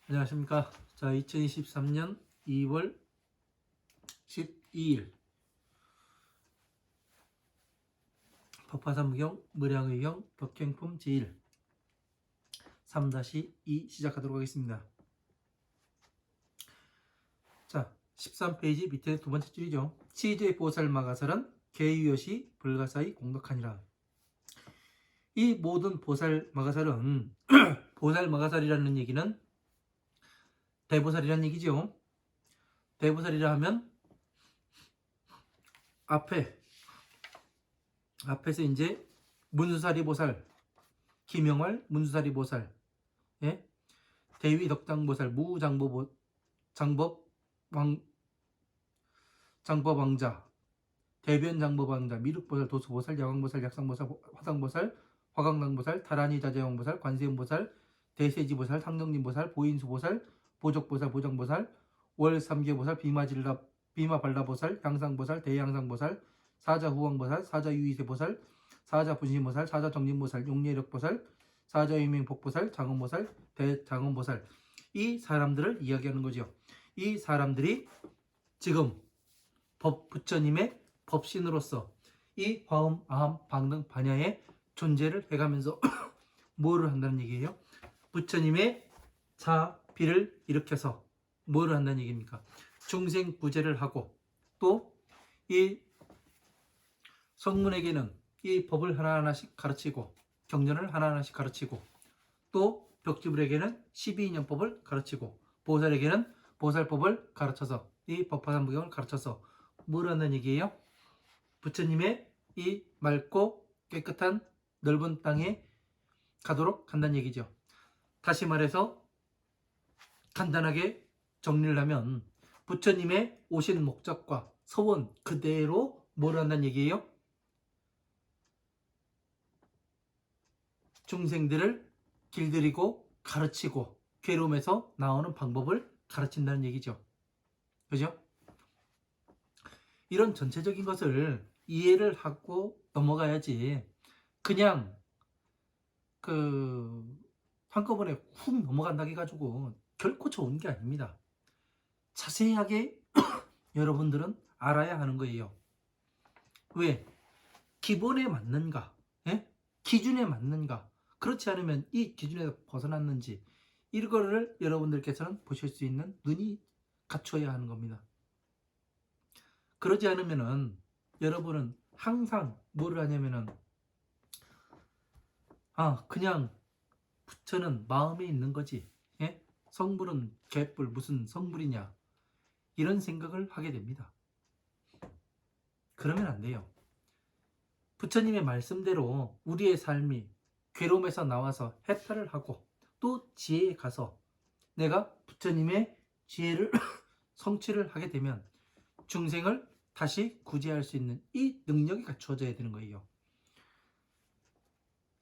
안녕하십니까. 자, 2023년 2월 12일 법화삼경 무량의경 격행품 제1 3-2 시작하도록 하겠습니다. 자, 13페이지 밑에 두 번째 줄이죠. 치제 보살 마가살은 개유여시 불가사의 공덕하니라. 이 모든 보살 마가살은 보살 마가살이라는 얘기는 대보살이라는 얘기죠. 대보살이라 하면 앞에서 이제 문수사리 보살, 김영활 문수사리 보살, 예? 대위 덕당 보살, 장법왕자, 대변 장법왕자, 미륵보살, 도수보살, 야광보살, 약상보살, 화상보살, 화강당보살, 다라니 자재왕보살, 관세음보살, 대세지보살, 상정림보살, 보인수보살, 보족보살, 보정보살, 월삼계보살, 비마발라보살, 양상보살, 대양상보살, 사자후왕보살, 사자유이세보살, 사자분신보살, 사자정진보살, 용례력보살, 사자유명복보살, 장엄보살, 대장엄보살, 이 사람들을 이야기하는 거죠. 이 사람들이 지금 부처님의 법신으로서 이 화엄, 아함, 방등, 반야의 존재를 해가면서 뭐를 한다는 얘기예요? 부처님의 자비를 일으켜서 뭐를 한다는 얘기입니까? 중생 구제를 하고 또 이 성문에게는 이 법을 하나하나씩 가르치고 경전을 하나하나씩 가르치고 또 벽지불에게는 12인연법을 가르치고 보살에게는 보살법을 가르쳐서 이 법화삼부경을 가르쳐서 뭘 한다는 얘기예요? 부처님의 이 맑고 깨끗한 넓은 땅에 가도록 한다는 얘기죠. 다시 말해서 간단하게 정리를 하면 부처님의 오신 목적과 서원 그대로 뭘 한다는 얘기예요? 중생들을 길들이고 가르치고 괴로움에서 나오는 방법을 가르친다는 얘기죠. 그죠? 이런 전체적인 것을 이해를 하고 넘어가야지 그냥 한꺼번에 훅 넘어간다고 해가지고 결코 좋은 게 아닙니다. 자세하게 여러분들은 알아야 하는 거예요. 왜? 기본에 맞는가? 예? 기준에 맞는가? 그렇지 않으면 이 기준에서 벗어났는지 이거를 여러분들께서는 보실 수 있는 눈이 갖춰야 하는 겁니다. 그러지 않으면은 여러분은 항상 뭐를 하냐면은 그냥 부처는 마음에 있는 거지. 예? 성불은 개뿔 무슨 성불이냐 이런 생각을 하게 됩니다. 그러면 안 돼요. 부처님의 말씀대로 우리의 삶이 괴로움에서 나와서 해탈을 하고 또 지혜에 가서 내가 부처님의 지혜를 성취를 하게 되면 중생을 다시 구제할 수 있는 이 능력이 갖추어져야 되는 거예요.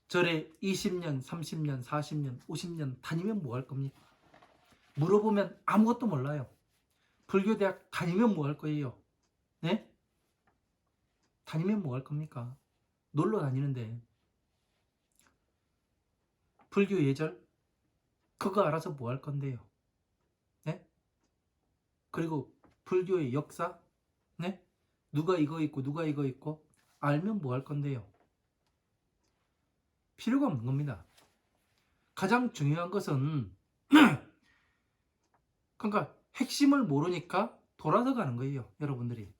절에 20년, 30년, 40년, 50년 다니면 뭐 할 겁니까? 물어보면 아무것도 몰라요. 불교대학 다니면 뭐 할 거예요? 네? 다니면 뭐 할 겁니까? 놀러 다니는데. 불교 예절? 그거 알아서 뭐 할 건데요? 네? 그리고 불교의 역사? 네? 누가 이거 있고 누가 이거 있고 알면 뭐 할 건데요? 필요가 없는 겁니다. 가장 중요한 것은 그러니까 핵심을 모르니까 돌아서 가는 거예요. 여러분들이.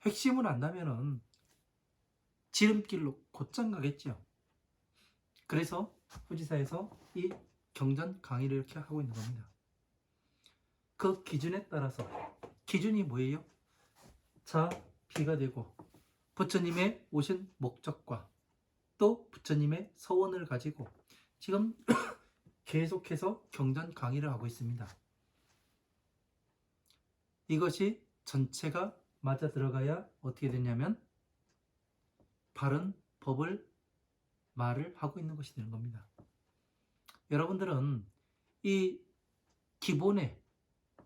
핵심을 안다면은 지름길로 곧장 가겠죠. 그래서 후지사에서 이 경전 강의를 이렇게 하고 있는 겁니다. 그 기준에 따라서 기준이 뭐예요? 자비가 되고 부처님의 오신 목적과 또 부처님의 서원을 가지고 지금 계속해서 경전 강의를 하고 있습니다. 이것이 전체가 맞아 들어가야 어떻게 되냐면 바른 법을 말을 하고 있는 것이 되는 겁니다. 여러분들은 이 기본에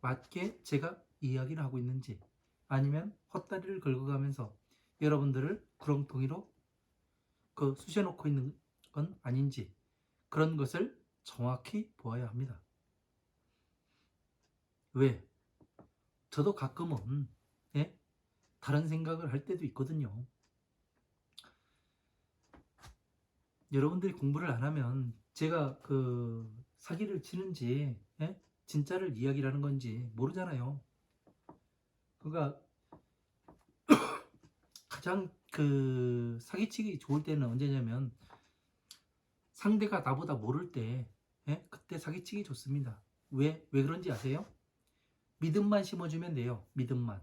맞게 제가 이야기를 하고 있는지 아니면 헛다리를 긁어가면서 여러분들을 구렁텅이로 쑤셔놓고 있는 건 아닌지 그런 것을 정확히 보아야 합니다. 왜? 저도 가끔은 예? 다른 생각을 할 때도 있거든요. 여러분들이 공부를 안 하면 제가 그 사기를 치는지 예? 진짜를 이야기를 하는 건지 모르잖아요. 그러니까 가장 그 사기치기 좋을 때는 언제냐면 상대가 나보다 모를 때 예? 그때 사기치기 좋습니다. 왜 그런지 아세요? 믿음만 심어주면 돼요. 믿음만.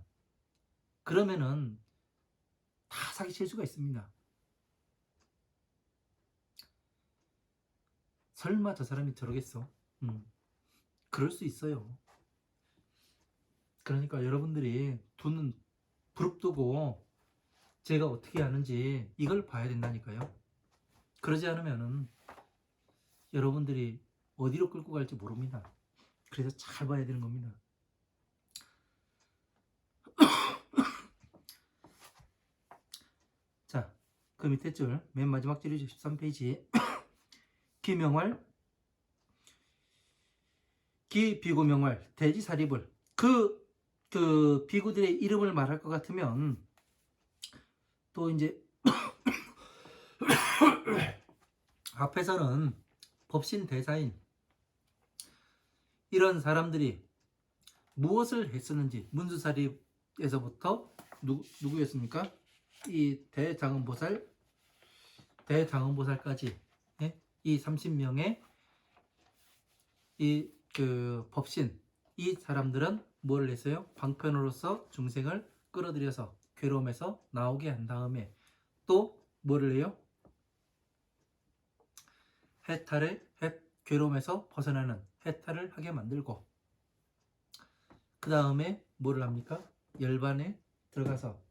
그러면은 다 사기칠 수가 있습니다. 설마 저 사람이 저러겠어? 그럴 수 있어요. 그러니까 여러분들이 두 눈 부릅뜨고 제가 어떻게 하는지 이걸 봐야 된다니까요. 그러지 않으면은 여러분들이 어디로 끌고 갈지 모릅니다. 그래서 잘 봐야 되는 겁니다. 자, 그 밑에 줄, 맨 마지막 줄이죠. 13페이지. 기명활, 기비구명활, 대지사리불. 그 비구들의 이름을 말할 것 같으면 또 이제 앞에서는 법신 대사인 이런 사람들이 무엇을 했었는지 문수사리에서부터 누구였습니까? 이 대장엄보살까지 예? 이 30명의 이 그 법신 이 사람들은 뭐를 했어요? 방편으로서 중생을 끌어들여서 괴로움에서 나오게 한 다음에 또 뭐를 해요? 괴로움에서 벗어나는 해탈을 하게 만들고 그 다음에 뭐를 합니까? 열반에 들어가서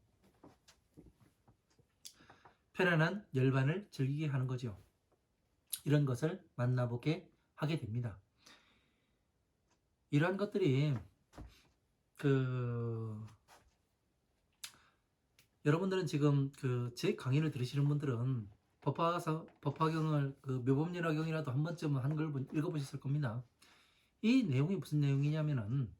편안한 열반을 즐기게 하는 거죠. 이런 것을 만나보게 하게 됩니다. 이러한 것들이 여러분들은 지금 제 강의를 들으시는 분들은 법화경을 묘법연화경이라도 한 번쯤은 한 걸 읽어보셨을 겁니다. 이 내용이 무슨 내용이냐면은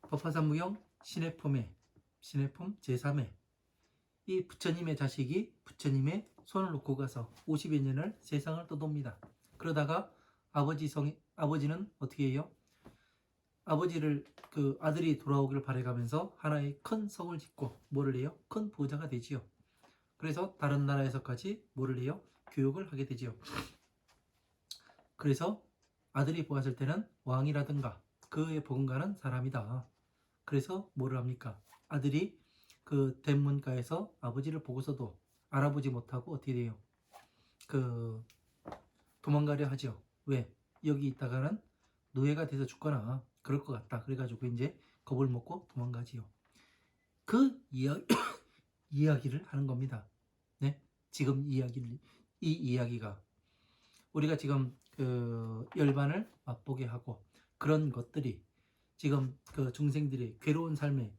법화삼무경 신해폼 제3회 이 부처님의 자식이 부처님의 손을 놓고 가서 50여 년을 세상을 떠돕니다. 그러다가 아버지는 어떻게 해요? 아버지를 아들이 돌아오기를 바라가면서 하나의 큰 성을 짓고 뭐를 해요? 큰 부자가 되지요. 그래서 다른 나라에서까지 뭐를 해요? 교육을 하게 되지요. 그래서 아들이 보았을 때는 왕이라든가 그에 버금가는 사람이다. 그래서 뭐를 합니까? 아들이 그 대문가에서 아버지를 보고서도 알아보지 못하고 어떻게 돼요? 도망가려 하죠. 왜? 여기 있다가는 노예가 돼서 죽거나 그럴 것 같다. 그래가지고 이제 겁을 먹고 도망가지요. 그 이야기를 하는 겁니다. 네? 지금 이 이야기가 우리가 지금 열반을 맛보게 하고 그런 것들이 지금 중생들의 괴로운 삶에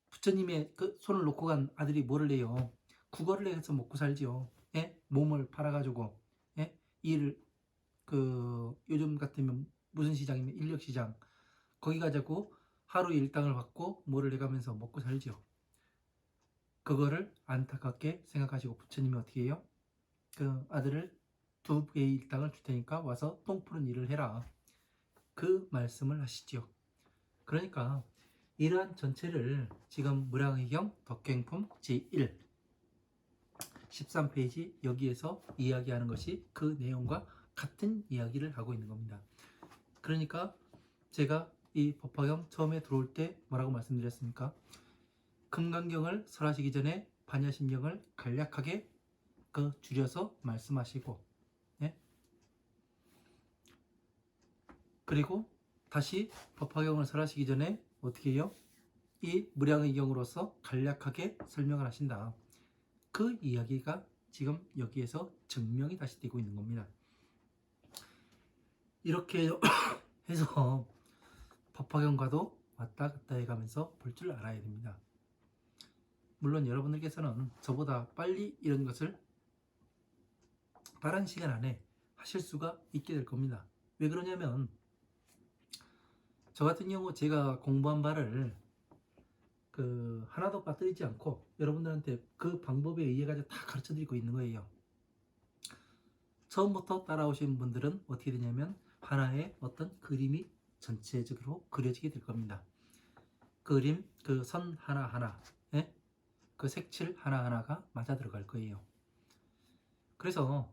부처님의 손을 놓고 간 아들이 뭐를 해요? 국어를 해서 먹고 살지요. 예? 몸을 팔아가지고 예? 일을 요즘 같으면 무슨 시장이면 인력시장 거기 가지고 하루 일당을 받고 뭐를 해가면서 먹고 살지요. 그거를 안타깝게 생각하시고 부처님이 어떻게 해요? 그 아들을 2배의 일당을 줄 테니까 와서 똥 푸는 일을 해라. 그 말씀을 하시지요. 그러니까 이러한 전체를 지금 무량의경 덕행품 제1 13페이지 여기에서 이야기하는 것이 그 내용과 같은 이야기를 하고 있는 겁니다. 그러니까 제가 이 법화경 처음에 들어올 때 뭐라고 말씀드렸습니까? 금강경을 설하시기 전에 반야심경을 간략하게 줄여서 말씀하시고 네? 그리고 다시 법화경을 설하시기 전에 어떻게 해요? 이 무량의경으로서 간략하게 설명을 하신다. 그 이야기가 지금 여기에서 증명이 다시 되고 있는 겁니다. 이렇게 해서 법화경과도 왔다 갔다 해가면서 볼 줄 알아야 됩니다. 물론 여러분들께서는 저보다 빨리 이런 것을 빠른 시간 안에 하실 수가 있게 될 겁니다. 왜 그러냐면 저 같은 경우 제가 공부한 바를 하나도 빠뜨리지 않고 여러분들한테 그 방법에 의해 가지고 다 가르쳐 드리고 있는 거예요. 처음부터 따라오신 분들은 어떻게 되냐면 하나의 어떤 그림이 전체적으로 그려지게 될 겁니다. 그림, 그 선 하나하나, 예? 그 색칠 하나하나가 맞아 들어갈 거예요. 그래서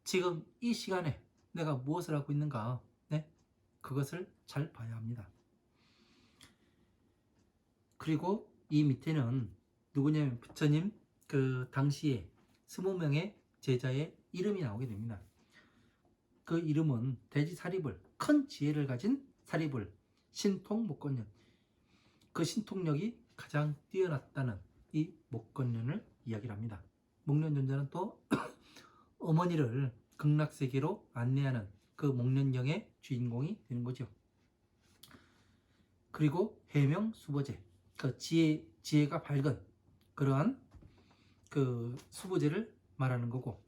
지금 이 시간에 내가 무엇을 하고 있는가, 네? 그것을 잘 봐야 합니다. 그리고 이 밑에는 누구냐면 부처님 그 당시에 20명의 제자의 이름이 나오게 됩니다. 그 이름은 대지사리불, 큰 지혜를 가진 사리불, 신통목건년. 그 신통력이 가장 뛰어났다는 이 목건년을 이야기를 합니다. 목련존자는 또 어머니를 극락세계로 안내하는 그 목련경의 주인공이 되는 거죠. 그리고 해명수보제, 그 지혜가 밝은 그러한 그 수보제를 말하는 거고,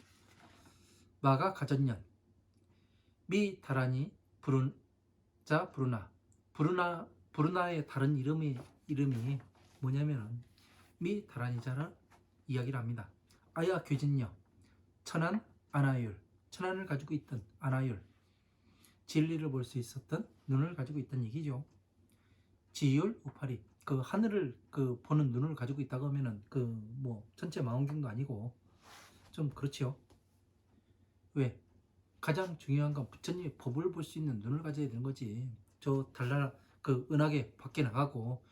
마가 가전년, 미 다라니 부른자 부르나의 다른 이름이 뭐냐면 미 다라니자를 이야기를 합니다. 아야 괴진녀, 천안 아나율, 천안을 가지고 있던 아나율, 진리를 볼 수 있었던 눈을 가지고 있던 얘기죠. 지율 우파리, 그 하늘을 그 보는 눈을 가지고 있다고 하면은 그 뭐 전체 망원경도 아니고 좀 그렇지요. 왜? 가장 중요한 건 부처님의 법을 볼 수 있는 눈을 가져야 되는 거지. 저 달나라 그 은하계 밖에 나가고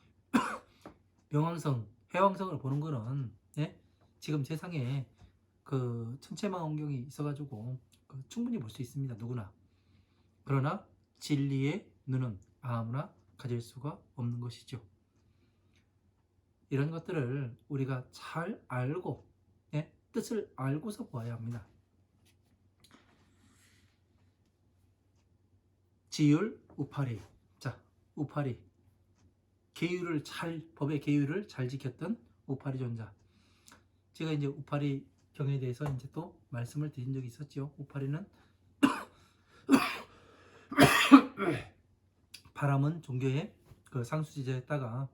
명왕성, 해왕성을 보는 거는, 예? 지금 세상에 그 천체망원경이 있어가지고 충분히 볼 수 있습니다. 누구나. 그러나 진리의 눈은 아무나 가질 수가 없는 것이죠. 이런 것들을 우리가 잘 알고, 예? 뜻을 알고서 보아야 합니다. 지율 우파리. 자, 우파리. 법의 계율을 잘 지켰던 우파리 존자. 제가 이제 우파리 경에 대해서 이제 또 말씀을 드린 적이 있었죠. 우파리는 바람은 종교의 그 상수지자였다가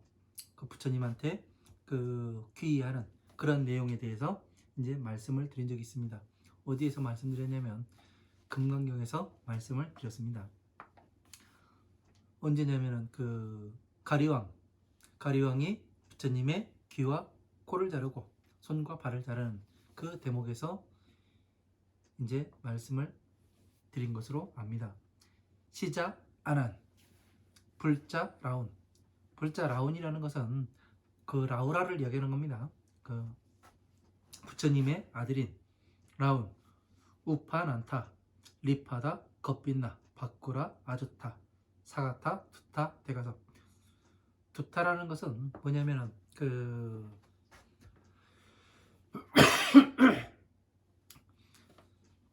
그 부처님한테 그 귀의하는 그런 내용에 대해서 이제 말씀을 드린 적이 있습니다. 어디에서 말씀드렸냐면 금강경에서 말씀을 드렸습니다. 언제냐면은 그 가리왕이 부처님의 귀와 코를 자르고 손과 발을 자르는 그 대목에서 이제 말씀을 드린 것으로 압니다. 시자 아난, 불자 라운. 불자 라운이라는 것은 그 라우라를 이야기하는 겁니다. 그 부처님의 아들인 라운, 우파난타, 리파다, 겁빛나, 바꾸라, 아주타, 사가타, 투타, 대가섭. 투타라는 것은 뭐냐면은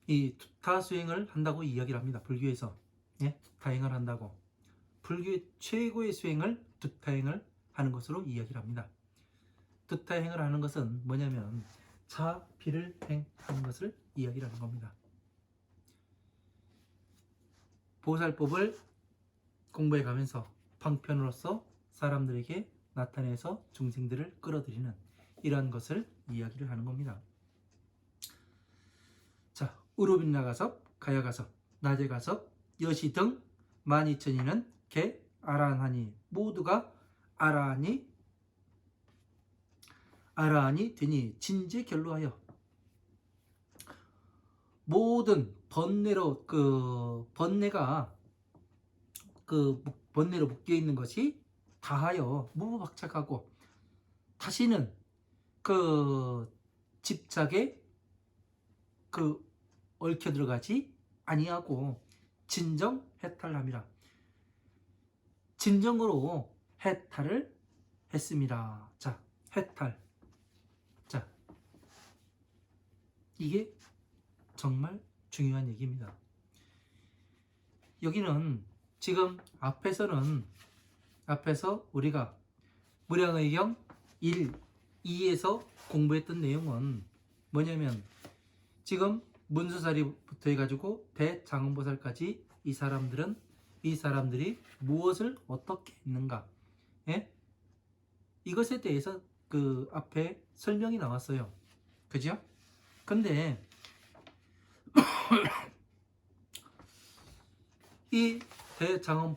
이 투타 수행을 한다고 이야기를 합니다. 불교에서, 예? 투타행을 한다고. 불교의 최고의 수행을 투타행을 하는 것으로 이야기를 합니다. 투타행을 하는 것은 뭐냐면 자비를 행하는 것을 이야기를 하는 겁니다. 보살법을 공부해 가면서 방편으로서 사람들에게 나타내서 중생들을 끌어들이는 이러한 것을 이야기를 하는 겁니다. 자, 우루빈나가섭, 가야가섭, 나제가섭, 여시 등 12,000인은 개 아라한하니 모두가 아라한이 되니 진제 결로하여 모든 번뇌로 번뇌가 번뇌로 묶여 있는 것이 다하여 무부박착하고 다시는 그 집착에 얽혀 들어가지 아니하고 진정 해탈함이라. 진정으로 해탈을 했습니다. 자, 해탈. 자, 이게 정말 중요한 얘기입니다. 여기는 지금 앞에서는 앞에서 우리가 무량의경 1, 2에서 공부했던 내용은 뭐냐면 지금 문수사리부터 해가지고 대장엄보살까지 이 사람들이 무엇을 어떻게 했는가, 예? 이것에 대해서 그 앞에 설명이 나왔어요. 그죠? 근데 이 대장엄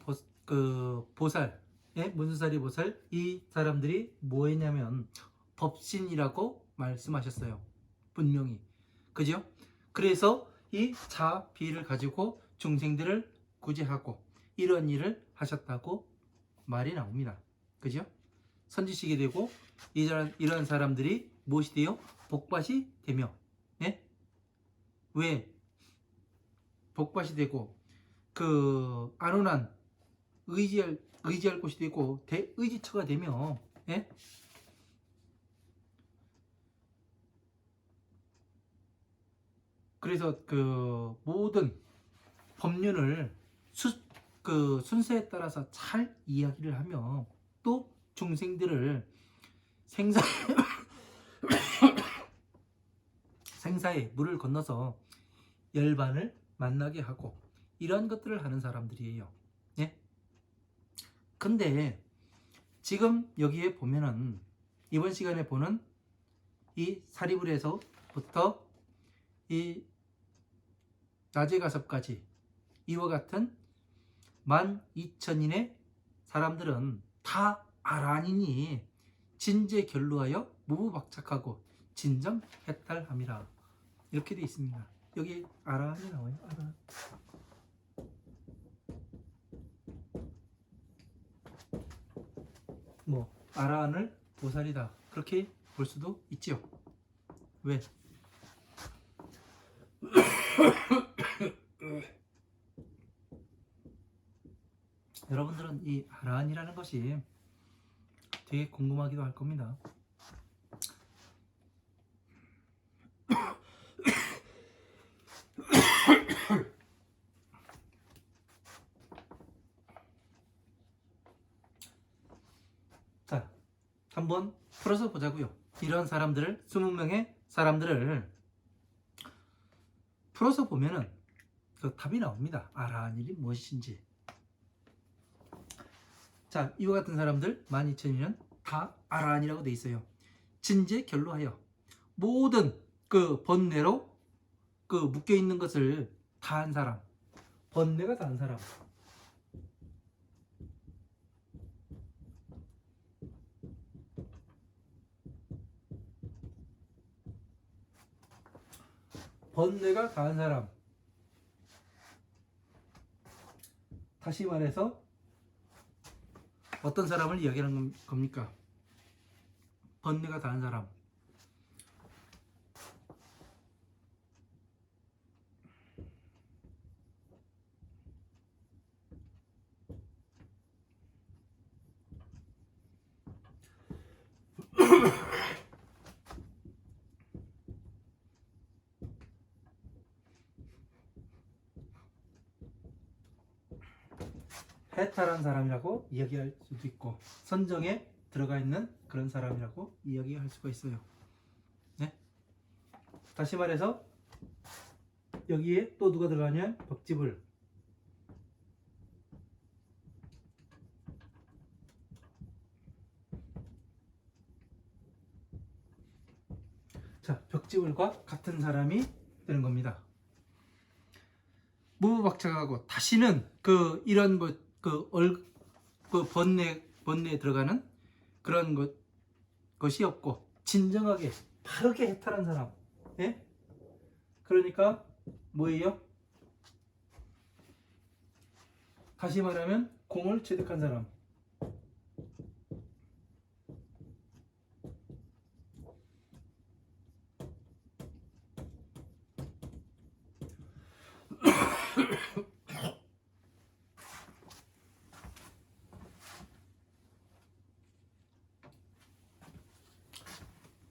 보살, 예? 문수사리 보살, 이 사람들이 뭐 했냐면 법신이라고 말씀하셨어요. 분명히. 그죠? 그래서 이 자비를 가지고 중생들을 구제하고 이런 일을 하셨다고 말이 나옵니다. 그죠? 선지식이 되고 이런 사람들이 무엇이 돼요? 복밭이 되며, 예? 왜 복밭이 되고 그 안온한 의지할 곳이 되고 대의지처가 되며, 예? 그래서 그 모든 법륜을 순서에 따라서 잘 이야기를 하며 또 중생들을 생사의 물을 건너서 열반을 만나게 하고 이런 것들을 하는 사람들이에요. 예? 근데 지금 여기에 보면은 이번 시간에 보는 이 사리불에서부터 이 나제가섭까지 이와 같은 12,000인의 사람들은 다 아란이니 진제결루하여 무부박착하고 진정해탈함이라 이렇게 되어 있습니다. 여기 아란이 나와요. 아란. 뭐 아란을 보살이다 그렇게 볼 수도 있죠. 왜? 여러분들은 이 아란이라는 것이 되게 궁금하기도 할 겁니다. 자, 한번 풀어서 보자고요. 이런 사람들을 20명의 사람들을 풀어서 보면은 그 답이 나옵니다. 아라한 일이 무엇인지. 자, 이와 같은 사람들 12,000인은 다 아라한이라고 돼 있어요. 진제 결로하여 모든 그 번뇌로 그 묶여 있는 것을 다 한 사람, 번뇌가 다 한 사람. 번뇌가 다 한 사람. 다시 말해서 어떤 사람을 이야기하는 겁니까? 번뇌가 다 한 사람. 해탈한 사람이라고 이야기할 수도 있고 선정에 들어가 있는 그런 사람이라고 이야기할 수가 있어요. 네? 다시 말해서 여기에 또 누가 들어가냐? 벽지불. 자, 벽지불과 같은 사람이 되는 겁니다. 무부박착하고 다시는 그 이런 그 번뇌에 들어가는 그런 것이 없고 진정하게 바르게 해탈한 사람. 예? 그러니까 뭐예요? 다시 말하면 공을 체득한 사람.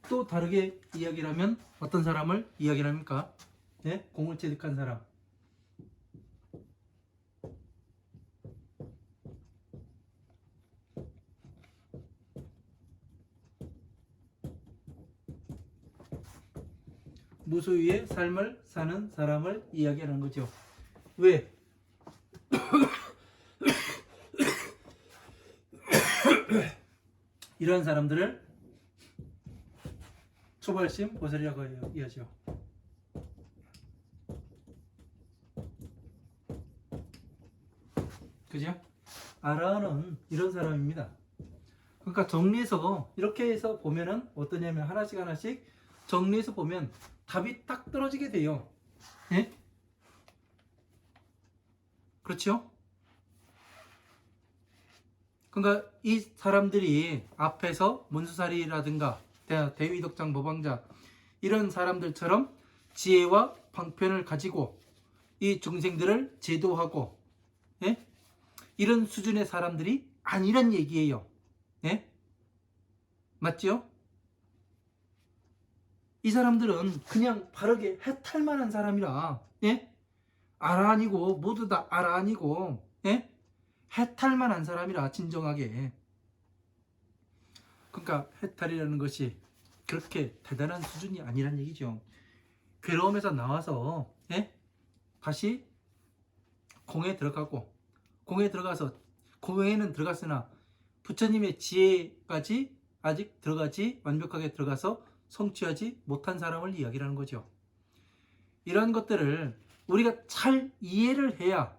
또 다르게 이야기를 하면 어떤 사람을 이야기를 합니까? 네? 공을 체득한 사람. 무소유의 삶을 사는 사람을 이야기하는 거죠. 왜? 이런 사람들을 초발심 보살이라고 이야기하죠. 그죠? 아라한은 이런 사람입니다. 그러니까 정리해서 이렇게 해서 보면은 어떠냐면 하나씩 하나씩 정리해서 보면 답이 딱 떨어지게 돼요. 예? 그렇죠? 그러니까 이 사람들이 앞에서 문수사리라든가 대위덕장 모방자 이런 사람들처럼 지혜와 방편을 가지고 이 중생들을 제도하고, 예? 이런 수준의 사람들이 아니란 얘기예요. 예? 맞죠? 이 사람들은 그냥 바르게 해탈만한 사람이라, 예? 아라한이고 모두 다 아라한이고, 예? 해탈만한 사람이라 진정하게. 그러니까 해탈이라는 것이 그렇게 대단한 수준이 아니란 얘기죠. 괴로움에서 나와서, 예? 다시 공에 들어가고, 공에 들어가서 공에는 들어갔으나 부처님의 지혜까지 아직 완벽하게 들어가서 성취하지 못한 사람을 이야기하는 거죠. 이런 것들을 우리가 잘 이해를 해야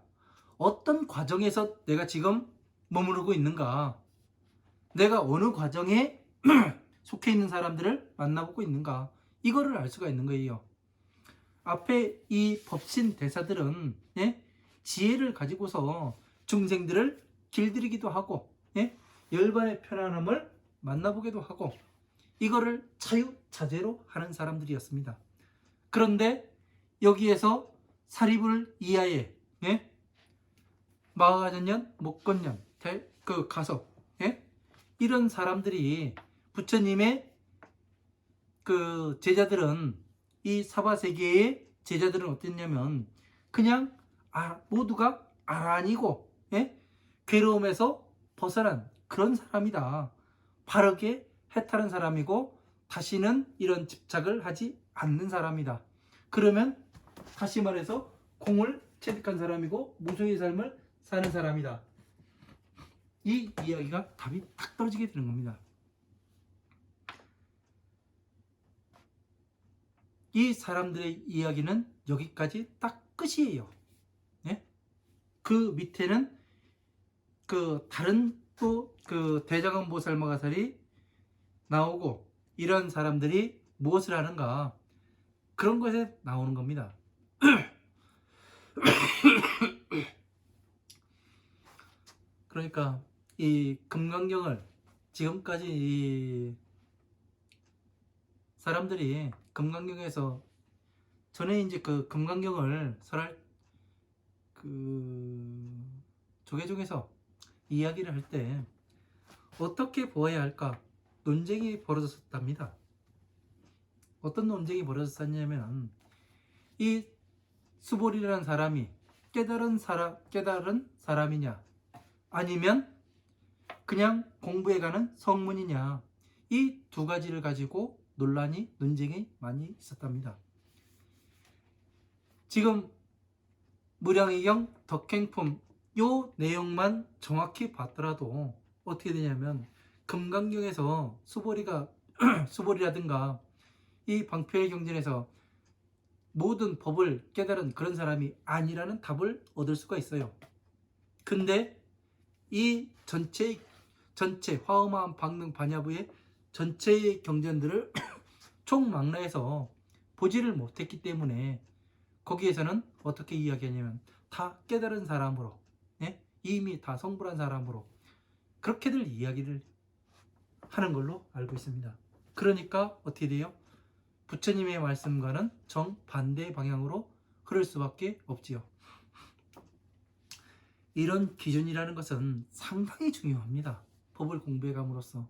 어떤 과정에서 내가 지금 머무르고 있는가, 내가 어느 과정에 속해 있는 사람들을 만나보고 있는가, 이거를 알 수가 있는 거예요. 앞에 이 법신 대사들은, 예? 지혜를 가지고서 중생들을 길들이기도 하고, 예? 열반의 편안함을 만나보기도 하고, 이거를 자유자재로 하는 사람들이었습니다. 그런데 여기에서 사리불 이하의, 예? 마가전년, 목건년, 그 가섭, 예? 이런 사람들이 부처님의 그 제자들은, 이 사바세계의 제자들은 어땠냐면 그냥 모두가 아란이고, 예? 괴로움에서 벗어난 그런 사람이다. 바르게 해탈한 사람이고 다시는 이런 집착을 하지 않는 사람이다. 그러면 다시 말해서 공을 체득한 사람이고 무소유의 삶을 사는 사람이다. 이 이야기가 답이 딱 떨어지게 되는 겁니다. 이 사람들의 이야기는 여기까지 딱 끝이에요. 네? 그 밑에는 그 다른 또 그 대장원 보살마가살이 나오고 이런 사람들이 무엇을 하는가, 그런 것에 나오는 겁니다. 그러니까 이 금강경을 지금까지 이 사람들이 금강경에서 전에 이제 그 금강경을 설할 그 조계종에서 이야기를 할 때 어떻게 보아야 할까 논쟁이 벌어졌답니다. 어떤 논쟁이 벌어졌었냐면, 이 수보리라는 사람이 깨달은 사람이냐 아니면 그냥 공부해가는 성문이냐, 이 두 가지를 가지고 논쟁이 많이 있었답니다. 지금 무량의경 덕행품 요 내용만 정확히 봤더라도 어떻게 되냐면, 금강경에서 수보리라든가 이 방패의 경전에서 모든 법을 깨달은 그런 사람이 아니라는 답을 얻을 수가 있어요. 근데 이 전체 화엄한 방능 반야부의 전체의 경전들을 총망라해서 보지를 못했기 때문에 거기에서는 어떻게 이야기하냐면 다 깨달은 사람으로, 예? 이미 다 성불한 사람으로 그렇게들 이야기를 하는 걸로 알고 있습니다. 그러니까 어떻게 돼요? 부처님의 말씀과는 정반대 방향으로 흐를 수밖에 없지요. 이런 기준이라는 것은 상당히 중요합니다. 법을 공부해 감으로써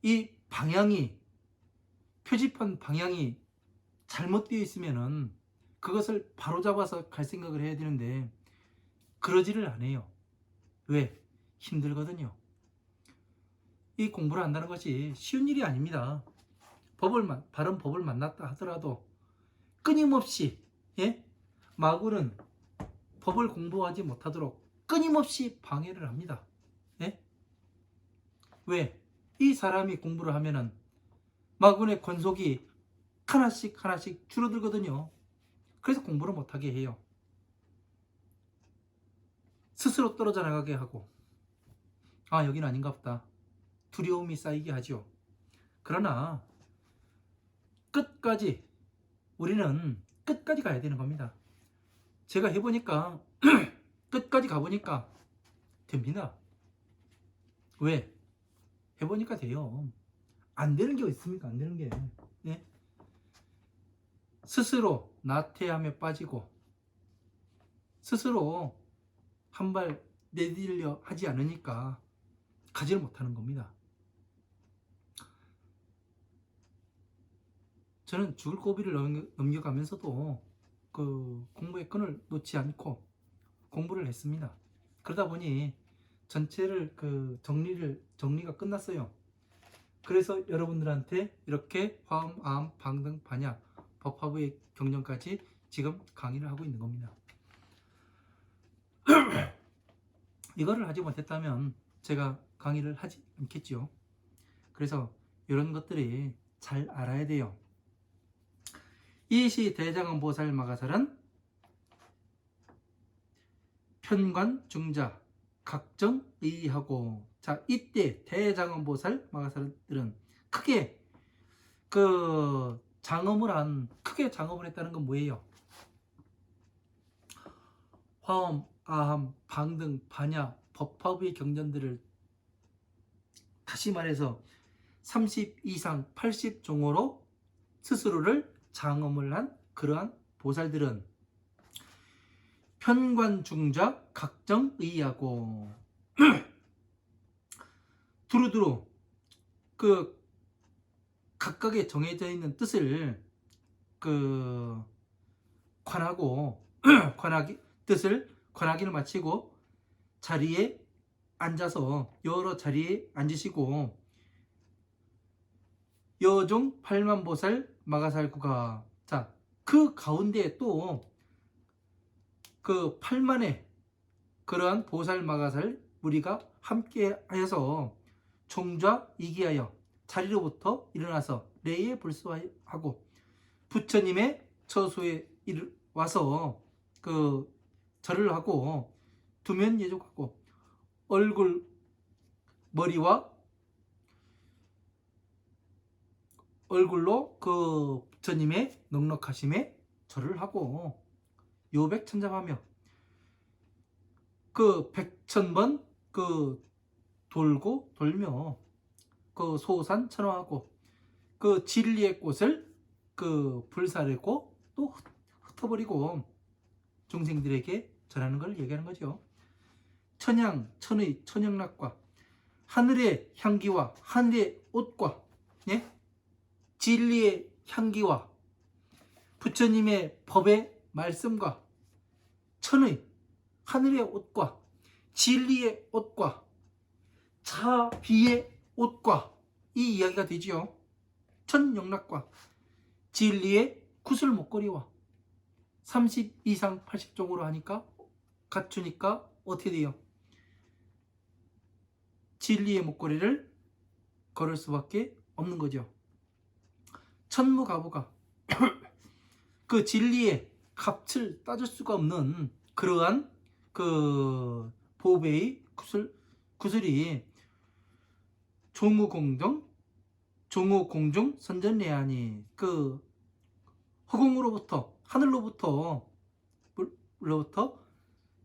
이 방향이, 표지판 방향이 잘못되어 있으면은 그것을 바로잡아서 갈 생각을 해야 되는데 그러지를 않아요. 왜? 힘들거든요. 이 공부를 한다는 것이 쉬운 일이 아닙니다. 바른 법을 만났다 하더라도 끊임없이 마구는 법을 공부하지 못하도록 끊임없이 방해를 합니다. 왜? 이 사람이 공부를 하면은 마군의 권속이 하나씩 줄어들거든요. 그래서 공부를 못하게 해요. 스스로 떨어져 나가게 하고, 아, 여긴 아닌가 보다, 두려움이 쌓이게 하죠. 그러나 우리는 끝까지 가야 되는 겁니다. 제가 해보니까 끝까지 가보니까 됩니다. 왜? 해보니까 돼요. 안 되는 게 있습니까? 안 되는 게. 스스로 나태함에 빠지고 스스로 한 발 내디딜려 하지 않으니까 가지를 못하는 겁니다. 저는 죽을 고비를 넘겨가면서도 그 공부의 끈을 놓지 않고 공부를 했습니다. 그러다 보니 전체를 정리가 끝났어요. 그래서 여러분들한테 이렇게 화엄, 아함, 방등, 반야, 법화부의 경전까지 지금 강의를 하고 있는 겁니다. 이거를 하지 못했다면 제가 강의를 하지 않겠죠. 그래서 이런 것들이 잘 알아야 돼요. 이시 대장엄보살 마가살은 편관 중자 각정 의의하고, 자, 이때 대장엄보살 마가살들은 크게 크게 장엄을 했다는 건 뭐예요? 화엄, 아함, 방등, 반야, 법화부의 경전들을 다시 말해서 30 이상 80종호로 스스로를 장엄을 한 그러한 보살들은 편관중자 각정의하고 두루두루 그 각각의 정해져 있는 뜻을 관하고 뜻을 관하기를 마치고 자리에 앉아서 여러 자리에 앉으시고 여종 8만보살 마가살구가, 자, 그 가운데 또 그 8만의 그러한 보살 마가살 무리가 함께 하여서 종좌 이기하여 자리로부터 일어나서 레이에 불수하고 부처님의 처소에 와서 그 절을 하고 두면 예족하고 얼굴로 그 부처님의 넉넉하심에 절을 하고 요백천잡하며 그 100,000번 돌며 그 소산천화하고 그 진리의 꽃을 불사르고 또 흩어버리고 중생들에게 전하는 걸 얘기하는 거죠. 천양, 천의, 천영락과 하늘의 향기와 하늘의 옷과 진리의 향기와 부처님의 법의 말씀과 천의, 하늘의 옷과 진리의 옷과 자비의 옷과 이 이야기가 되지요. 천영락과 진리의 구슬 목걸이와 30 이상 80종으로 하니까 갖추니까 어떻게 돼요? 진리의 목걸이를 걸을 수밖에 없는 거죠. 천무가보가 그 진리의 값을 따질 수가 없는 그러한 그 보배의 구슬이 종우공중 선전례하니 그 허공으로부터 하늘로부터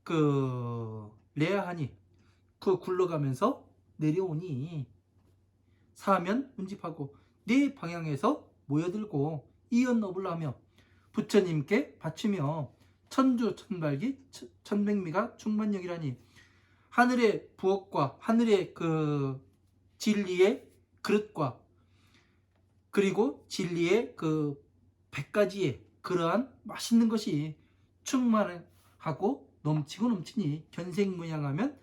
그 레아하니 그 굴러가면서 내려오니 사면 운집하고 네 방향에서 모여들고 이연업을 하며 부처님께 바치며 천주 천발기 천백미가 충만역이라니 하늘의 부엌과 하늘의 그 진리의 그릇과 그리고 진리의 그 100가지의 그러한 맛있는 것이 충만하고 넘치니 견생무양하면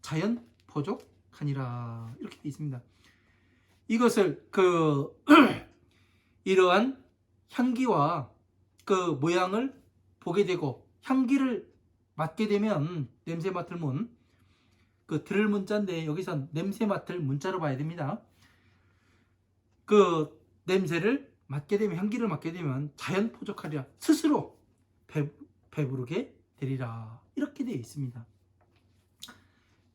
자연 포족하니라, 이렇게 되어 있습니다. 이것을 이러한 향기와 그 모양을 보게 되고 향기를 맡게 되면 냄새 맡을 문, 그 들을 문자인데 여기선 냄새 맡을 문자로 봐야 됩니다. 그 냄새를 맡게 되면 향기를 맡게 되면 자연 포족하리라 스스로 배부르게 되리라 이렇게 되어 있습니다.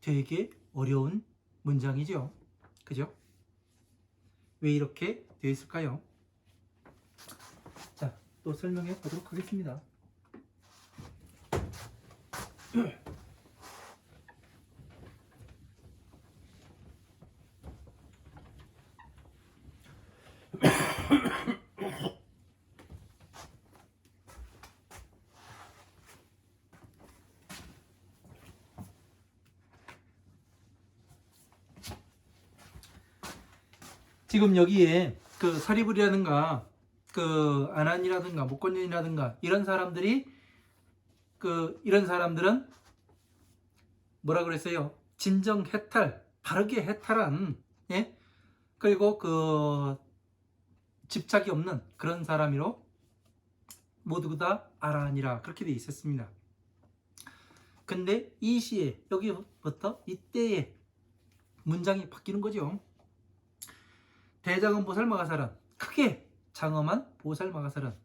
되게 어려운 문장이죠. 그죠? 왜 이렇게 되어 있을까요? 자, 또 설명해 보도록 하겠습니다. 지금 여기에 그 사리불이라든가 그 안한이라든가 목건년이라든가 이런 사람들이 이런 사람들은 뭐라 그랬어요? 진정 해탈, 바르게 해탈한, 예? 그리고 그 집착이 없는 그런 사람이로 모두 다 아라하니라 그렇게 돼 있었습니다. 근데 이 시에 여기부터 이때에 문장이 바뀌는 거죠. 대장은 보살 마가사란, 크게 장엄한 보살 마가사란.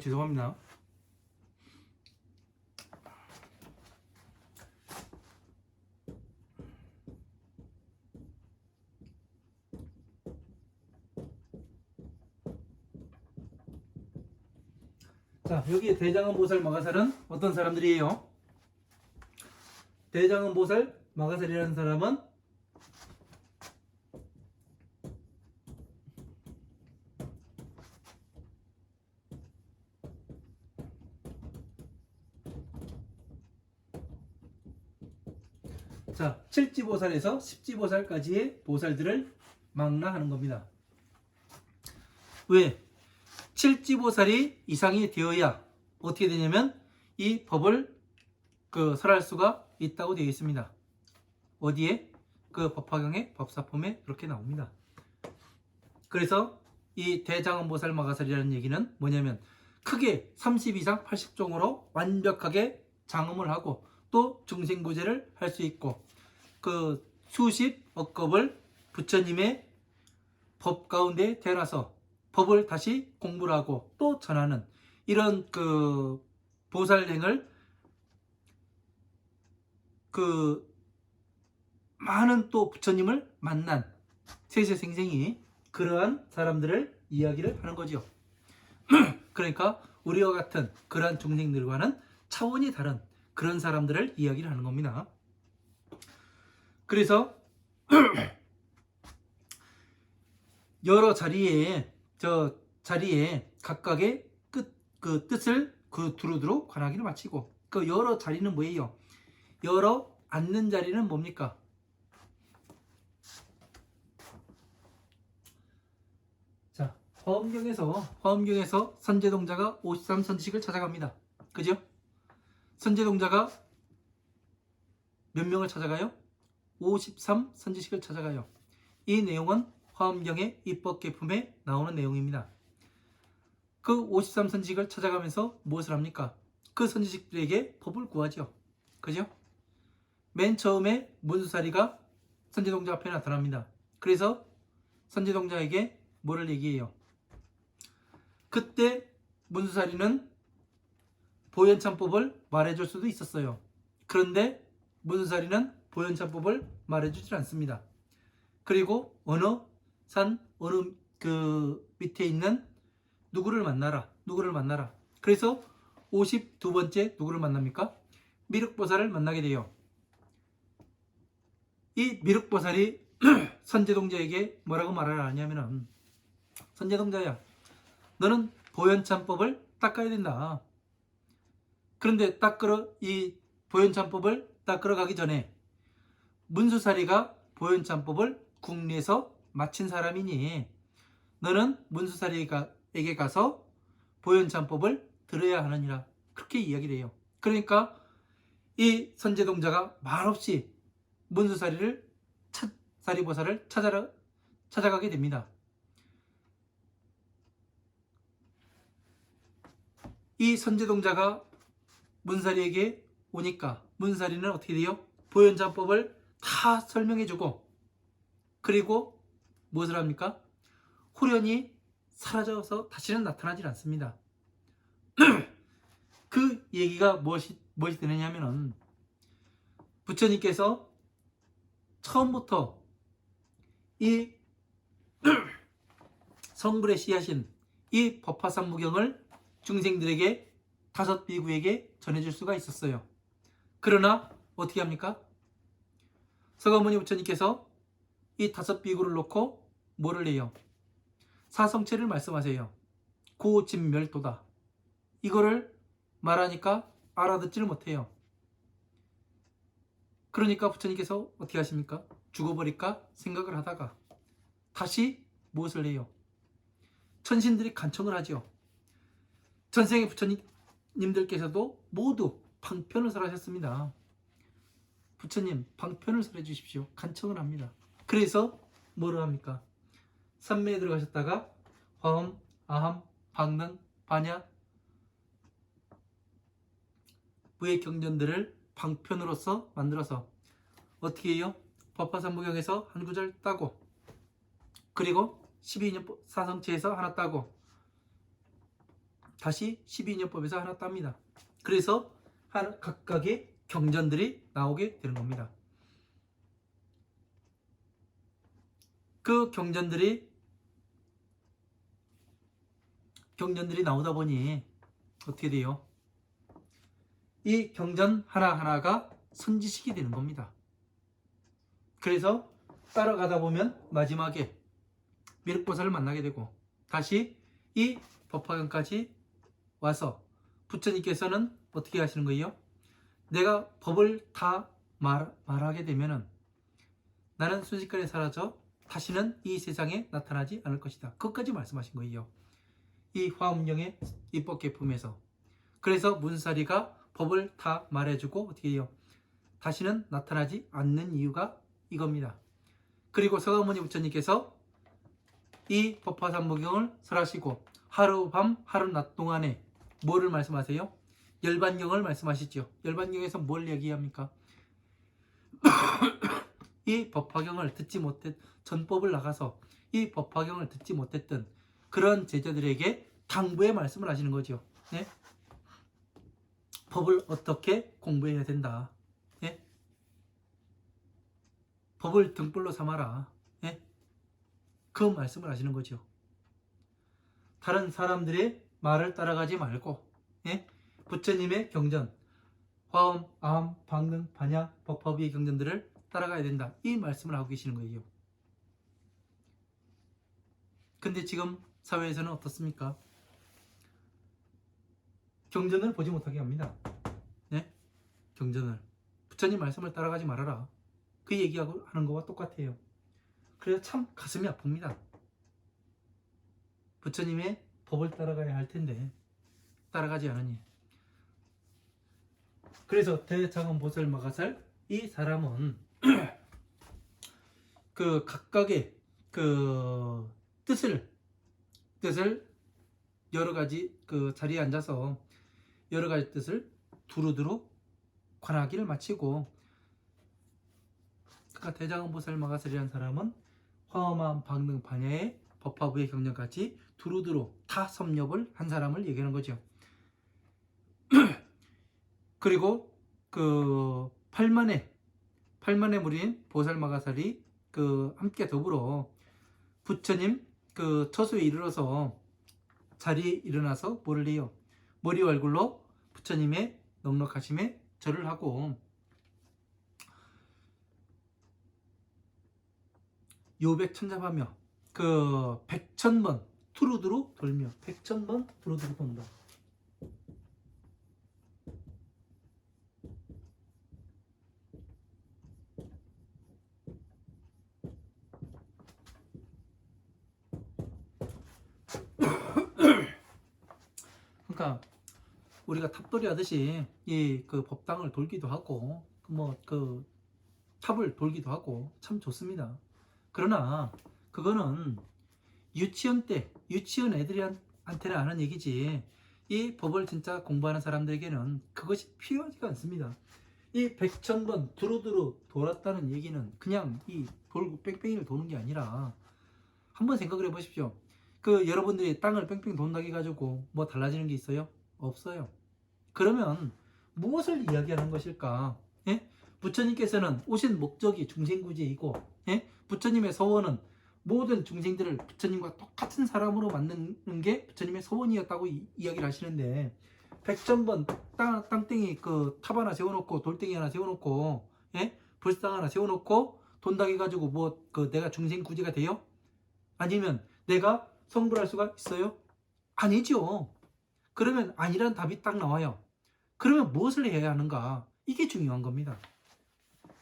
죄송합니다. 자, 여기 대장은 보살 마가살은 어떤 사람들이에요? 대장은 보살 마가살이라는 사람은 자, 7지보살에서 10지보살까지의 보살들을 망라하는 겁니다. 왜? 7지보살이 이상이 되어야 어떻게 되냐면 이 법을 설할 수가 있다고 되어 있습니다. 어디에? 그 법화경의 법사품에 그렇게 나옵니다. 그래서 이 대장엄보살 마가살이라는 얘기는 뭐냐면 크게 30 이상 80종으로 완벽하게 장엄을 하고 또 중생구제를 할 수 있고 그 수십 억겁을 부처님의 법 가운데 태어나서 법을 다시 공부를 하고 또 전하는 이런 그 보살행을 그 많은 또 부처님을 만난 세세생생이 그러한 사람들을 이야기를 하는 거죠. 그러니까 우리와 같은 그러한 중생들과는 차원이 다른 그런 사람들을 이야기를 하는 겁니다. 그래서 여러 자리에 각각의 그 뜻을 그 두루두루 관하기를 마치고 그 여러 자리는 뭐예요? 여러 앉는 자리는 뭡니까? 자, 화엄경에서 선제동자가 53선지식을 찾아갑니다. 그죠? 선제동자가 몇 명을 찾아가요? 53선지식을 찾아가요. 이 내용은 화엄경의 입법계품에 나오는 내용입니다. 그 53선지식을 찾아가면서 무엇을 합니까? 그 선지식들에게 법을 구하죠. 그죠? 맨 처음에 문수사리가 선제동자 앞에 나타납니다. 그래서 선제동자에게 뭐를 얘기해요? 그때 문수사리는 보현참법을 말해줄 수도 있었어요. 그런데 문수사리는 보현참법을 말해주질 않습니다. 그리고 어느 산 어느 그 밑에 있는 누구를 만나라. 그래서 52번째 누구를 만납니까? 미륵보살을 만나게 돼요. 이 미륵보살이 선제동자에게 뭐라고 말을 하냐면은 선제동자야, 너는 보현참법을 닦아야 된다. 그런데 이 보현참법을 닦으러 가기 전에 문수사리가 보현참법을 국내에서 마친 사람이니 너는 문수사리에게 가서 보현참법을 들어야 하느니라. 그렇게 이야기를 해요. 그러니까 이 선제동자가 말없이 문수사리를 사리보살을 찾아가게 됩니다. 이 선제동자가 문사리에게 오니까 문사리는 어떻게 돼요? 보현자법을 다 설명해주고, 그리고 무엇을 합니까? 후련히 사라져서 다시는 나타나질 않습니다. 그 얘기가 무엇이 되느냐면은, 부처님께서 처음부터 이 성불에 씨하신 이 법화삼무경을 중생들에게, 다섯 비구에게 전해줄 수가 있었어요. 그러나 어떻게 합니까? 서가모니 부처님께서 이 다섯 비구를 놓고 뭐를 해요? 사성체를 말씀하세요. 고진멸도다. 이거를 말하니까 알아듣지를 못해요. 그러니까 부처님께서 어떻게 하십니까? 죽어버릴까 생각을 하다가 다시 무엇을 해요? 천신들이 간청을 하죠. 전생의 부처님들께서도 모두 방편을 설하셨습니다. 부처님 방편을 설해 주십시오. 간청을 합니다. 그래서 뭐를 합니까? 삼매에 들어가셨다가 화엄, 아함, 방능, 반야 무의 경전들을 방편으로서 만들어서 어떻게 해요? 법화삼무경에서 한 구절 따고, 그리고 12인연법 사성체에서 하나 따고, 다시 12인연법에서 하나 땁니다. 그래서 각각의 경전들이 나오게 되는 겁니다. 그 경전들이 나오다 보니 어떻게 돼요? 이 경전 하나하나가 선지식이 되는 겁니다. 그래서 따라가다 보면 마지막에 미륵보살을 만나게 되고, 다시 이 법화경까지 와서 부처님께서는 어떻게 하시는 거예요? 내가 법을 다 말하게 되면은 나는 순식간에 사라져 다시는 이 세상에 나타나지 않을 것이다. 그것까지 말씀하신 거예요. 이 화엄경의 입법계품에서. 그래서 문사리가 법을 다 말해주고 어떻게 해요? 다시는 나타나지 않는 이유가 이겁니다. 그리고 서가모니 부처님께서 이 법화삼무경을 설하시고 하루밤 하루낮 동안에 뭐를 말씀하세요? 열반경을 말씀하시죠. 열반경에서 뭘 얘기합니까? 이 법화경을 듣지 못했, 전법을 나가서 이 법화경을 듣지 못했던 그런 제자들에게 당부의 말씀을 하시는 거죠. 네? 법을 어떻게 공부해야 된다. 네? 법을 등불로 삼아라. 네? 그 말씀을 하시는 거죠. 다른 사람들의 말을 따라가지 말고, 예? 부처님의 경전, 화엄, 아함, 방능, 반야, 법화비의 경전들을 따라가야 된다. 이 말씀을 하고 계시는 거예요. 근데 지금 사회에서는 어떻습니까? 경전을 보지 못하게 합니다. 네? 경전을. 부처님 말씀을 따라가지 말아라. 그 얘기하고 하는 거와 똑같아요. 그래서 참 가슴이 아픕니다. 부처님의 법을 따라가야 할 텐데 따라가지 않으니. 그래서 대장엄보살 마가살 이 사람은 그 각각의 그 뜻을 여러 가지 그 자리에 앉아서 여러 가지 뜻을 두루두루 관하기를 마치고, 그러니까 대장엄보살 마가살이라는 사람은 화엄함 방능 반야의 법화부의 경전까지 두루두루 다 섭렵을 한 사람을 얘기하는 거죠. 그리고 그 8만의 무리인 보살 마가살이 그 함께 더불어 부처님 그 처소에 이르러서 자리에 일어나서 뭐를 해요? 머리 얼굴로 부처님의 넉넉하심에 절을 하고 요백 천잡하며 그 100,000번 두루두루 돌며 100,000번 두루두루 돈다. 그러니까 우리가 탑돌이 하듯이 이 그 법당을 돌기도 하고 뭐 그 탑을 돌기도 하고 참 좋습니다. 그러나 그거는 유치원 때 유치원 애들한테는 아는 얘기지, 이 법을 진짜 공부하는 사람들에게는 그것이 필요하지가 않습니다. 이 백천번 두루두루 돌았다는 얘기는 그냥 이 돌고 뺑뺑이를 도는 게 아니라, 한번 생각을 해보십시오. 그 여러분들이 땅을 뺑뺑 돈다고 해가지고 뭐 달라지는 게 있어요? 없어요. 그러면 무엇을 이야기하는 것일까? 예? 부처님께서는 오신 목적이 중생구제이고, 예? 부처님의 서원은 모든 중생들을 부처님과 똑같은 사람으로 만드는 게 부처님의 서원이었다고 이야기를 하시는데, 백천번 땅땡이 그 탑 하나 세워놓고 돌덩이 하나 세워놓고, 예? 불상 하나 세워놓고 돈다고 해가지고 뭐 그 내가 중생구제가 돼요? 아니면 내가 성불할 수가 있어요? 아니죠. 그러면 아니란 답이 딱 나와요. 그러면 무엇을 해야 하는가? 이게 중요한 겁니다.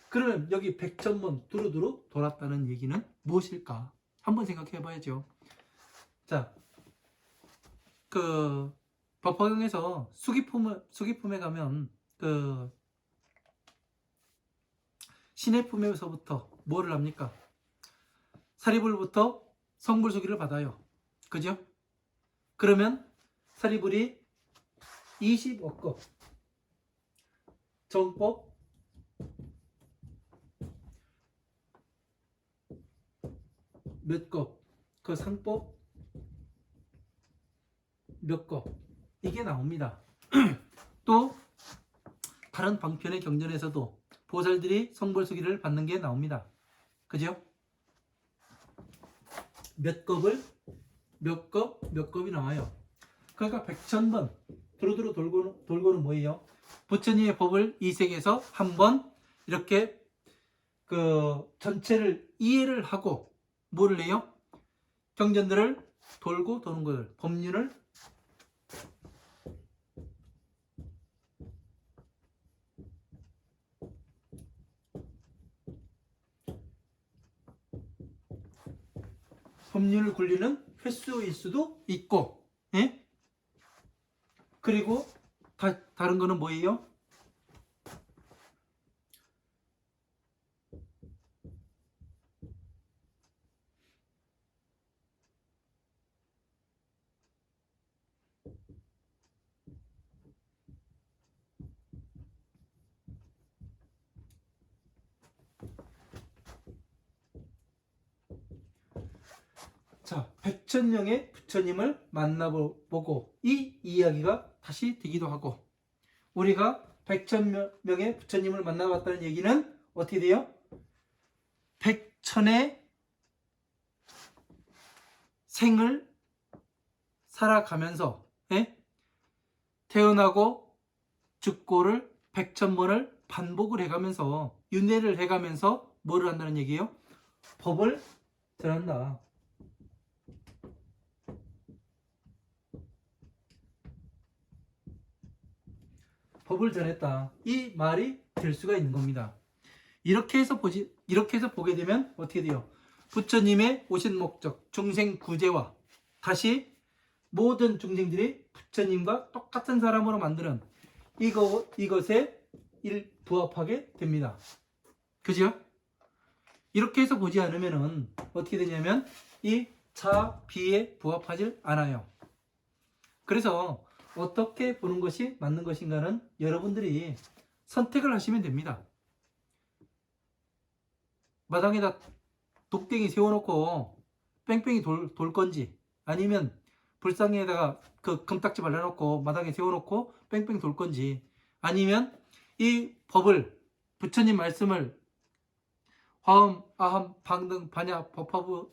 그러면 여기 백천번 두루두루 돌았다는 얘기는 무엇일까? 한번 생각해 봐야죠. 자, 그 법화경에서 수기품에 가면 그 신의 품에서부터 뭐를 합니까? 사리불부터 성불수기를 받아요. 그죠? 그러면 사리불이 25급, 정법 몇 급, 그 상법 몇 급, 이게 나옵니다. 또 다른 방편의 경전에서도 보살들이 성불수기를 받는 게 나옵니다. 그죠? 몇 급을 몇 급, 몇 급이 나와요. 그러니까 백천번 두루두루 돌고는 뭐예요? 부처님의 법을 이 세계에서 한번 이렇게 그 전체를 이해를 하고 뭐를 해요? 경전들을 돌고 도는 걸, 법륜을 굴리는 횟수일 수도 있고, 예? 그리고 다른 거는 뭐예요? 자, 백천명의 부처님을 만나보고 이 이야기가 다시 되기도 하고, 우리가 백천명의 부처님을 만나봤다는 얘기는 어떻게 돼요? 백천의 생을 살아가면서, 예? 태어나고 죽고를 백천번을 반복을 해가면서, 윤회를 해가면서 뭐를 한다는 얘기예요? 법을 전한다. 법을 전했다. 이 말이 될 수가 있는 겁니다. 이렇게 해서 보게 되면 어떻게 돼요? 부처님의 오신 목적, 중생 구제와 다시 모든 중생들이 부처님과 똑같은 사람으로 만드는 이것에 부합하게 됩니다. 그죠? 이렇게 해서 보지 않으면은 어떻게 되냐면 이 차, 비에 부합하지 않아요. 그래서 어떻게 보는 것이 맞는 것인가는 여러분들이 선택을 하시면 됩니다. 마당에다 독댕이 세워놓고 뺑뺑이 돌 건지, 아니면 불상에다가 그 금딱지 발라놓고 마당에 세워놓고 뺑뺑 돌 건지, 아니면 이 법을, 부처님 말씀을 화엄, 아함, 방등, 반야, 법화부,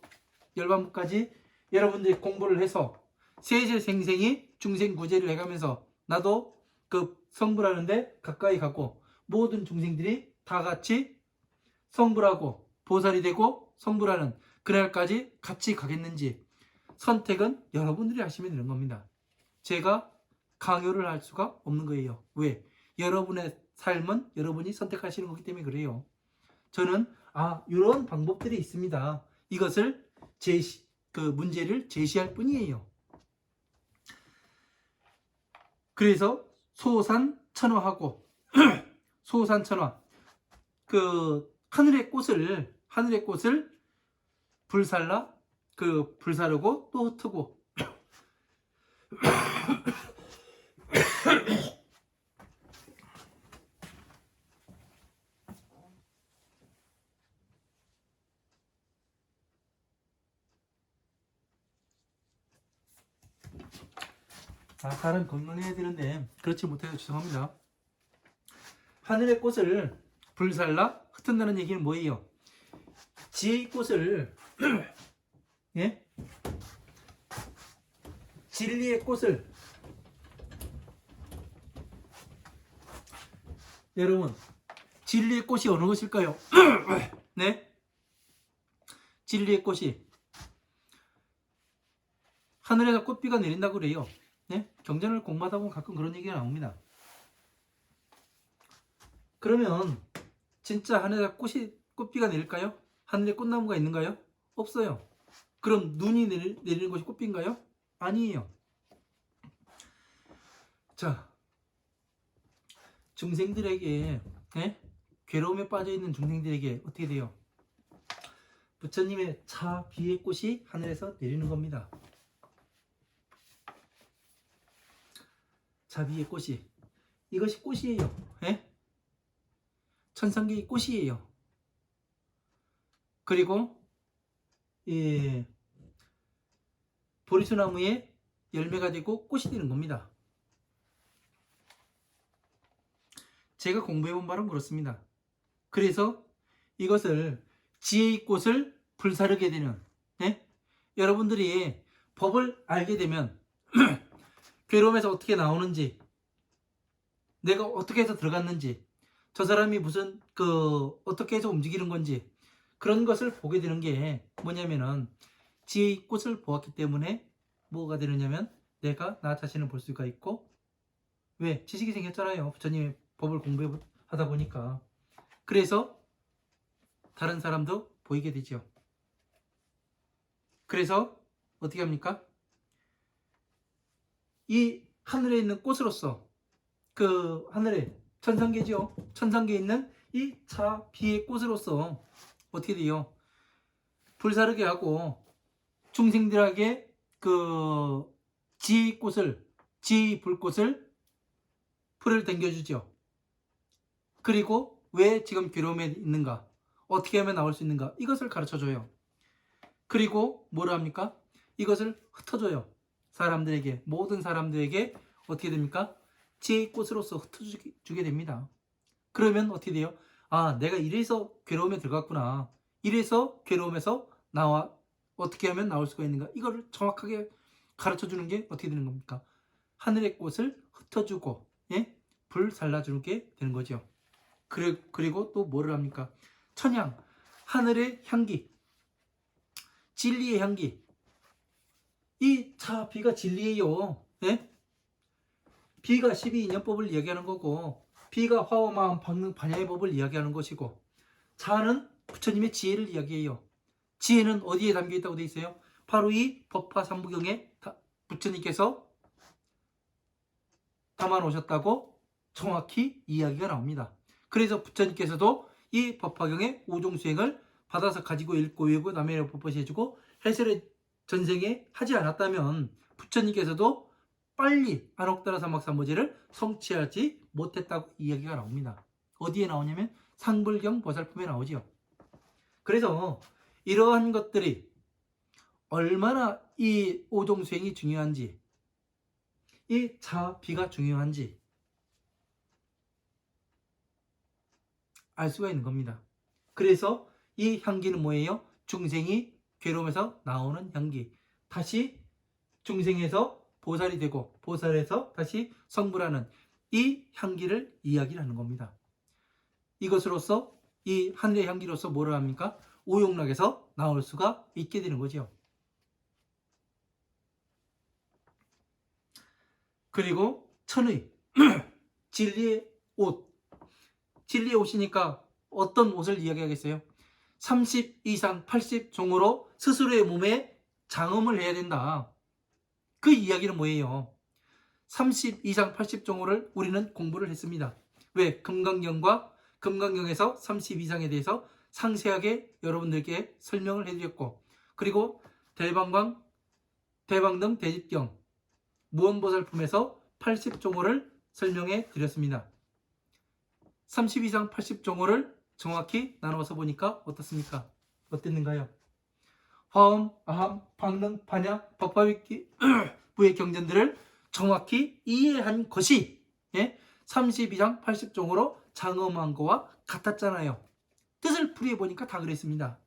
열반부까지 여러분들이 공부를 해서 세세생생히 중생구제를 해가면서 나도 그 성불하는데 가까이 가고 모든 중생들이 다 같이 성불하고 보살이 되고 성불하는 그날까지 같이 가겠는지, 선택은 여러분들이 하시면 되는 겁니다. 제가 강요를 할 수가 없는 거예요. 왜? 여러분의 삶은 여러분이 선택하시는 거기 때문에 그래요. 저는 이런 방법들이 있습니다. 이것을 그 문제를 제시할 뿐이에요. 그래서 소산천화하고 소산천화 그 하늘의 꽃을 불살라 그 불사르고 또 흩트고 다른 건강해야 되는데 그렇지 못해서 죄송합니다. 하늘의 꽃을 불살라 흩은다는 얘기는 뭐예요? 지혜의 꽃을 예? 진리의 꽃을 여러분 진리의 꽃이 어느 것일까요? 네? 진리의 꽃이 하늘에서 꽃비가 내린다고 그래요. 네? 경전을 공부하다 보면 가끔 그런 얘기가 나옵니다. 그러면 진짜 하늘에서 꽃비가 내릴까요? 하늘에 꽃나무가 있는가요? 없어요. 그럼 눈이 내리는 것이 꽃비인가요? 아니에요. 자, 중생들에게 괴로움에 빠져있는 중생들에게 어떻게 돼요? 부처님의 차 비의 꽃이 하늘에서 내리는 겁니다. 자비의 꽃이 이것이 꽃이에요. 천상계의 꽃이에요. 그리고 보리수나무에 열매가 되고 꽃이 되는 겁니다. 제가 공부해본 바는 그렇습니다. 그래서 이것을 지혜의 꽃을 불사르게 되는 여러분들이 법을 알게 되면 괴로움에서 어떻게 나오는지 내가 어떻게 해서 들어갔는지 저 사람이 무슨 어떻게 해서 움직이는 건지 그런 것을 보게 되는 게 뭐냐면은 지혜의 꽃을 보았기 때문에 뭐가 되느냐면 내가 나 자신을 볼 수가 있고 왜? 지식이 생겼잖아요. 부처님의 법을 공부하다 보니까. 그래서 다른 사람도 보이게 되죠. 그래서 어떻게 합니까? 이 하늘에 있는 꽃으로서 그 하늘에 천상계죠. 천상계에 있는 이 차 비의 꽃으로서 어떻게 돼요? 불사르게 하고 중생들에게 그 지의 불꽃을 풀을 당겨주죠. 그리고 왜 지금 괴로움에 있는가? 어떻게 하면 나올 수 있는가? 이것을 가르쳐줘요. 그리고 뭐라 합니까? 이것을 흩어줘요. 사람들에게, 모든 사람들에게 어떻게 됩니까? 지혜의 꽃으로서 흩어주게 됩니다. 그러면 어떻게 돼요? 아, 내가 이래서 괴로움에 들어갔구나. 이래서 괴로움에서 나와 어떻게 하면 나올 수가 있는가? 이거를 정확하게 가르쳐주는 게 어떻게 되는 겁니까? 하늘의 꽃을 흩어주고 불 살라주게 되는 거죠. 그리고 또 뭐를 합니까? 천향, 하늘의 향기, 진리의 향기. 이 차 비가 진리예요. 비가 12인연법을 이야기하는 거고 비가 화와 마음 박능 반야의 법을 이야기하는 것이고 차는 부처님의 지혜를 이야기해요. 지혜는 어디에 담겨있다고 되어 있어요? 바로 이 법화 삼부경에 부처님께서 담아 놓으셨다고 정확히 이야기가 나옵니다. 그래서 부처님께서도 이 법화경의 오종수행을 받아서 가지고 읽고 외우고 남의 법보시 해주고 해설을 전생에 하지 않았다면 부처님께서도 빨리 안옥다라 삼막삼보제를 성취하지 못했다고 이야기가 나옵니다. 어디에 나오냐면 상불경 보살품에 나오지요. 그래서 이러한 것들이 얼마나 이 오종수행이 중요한지 이 차비가 중요한지 알 수가 있는 겁니다. 그래서 이 향기는 뭐예요? 중생이 괴로움에서 나오는 향기. 다시 중생에서 보살이 되고 보살에서 다시 성불하는 이 향기를 이야기를 하는 겁니다. 이것으로서 이 하늘의 향기로서 뭐를 합니까? 오용락에서 나올 수가 있게 되는 거죠. 그리고 천의 진리의 옷. 진리의 옷이니까 어떤 옷을 이야기하겠어요? 30 이상 80 종으로 스스로의 몸에 장엄을 해야 된다. 그 이야기는 뭐예요? 30 이상 80종호를 우리는 공부를 했습니다. 왜? 금강경에서 30 이상에 대해서 상세하게 여러분들께 설명을 해드렸고, 그리고 대방등 대집경, 무언보살품에서 80종호를 설명해 드렸습니다. 30 이상 80종호를 정확히 나누어서 보니까 어떻습니까? 어땠는가요? 화엄, 아함, 방능, 반야, 법화위기 부의 경전들을 정확히 이해한 것이 30 이상 80종으로 장엄한 거와 같았잖아요. 뜻을 풀이해 보니까 다 그랬습니다.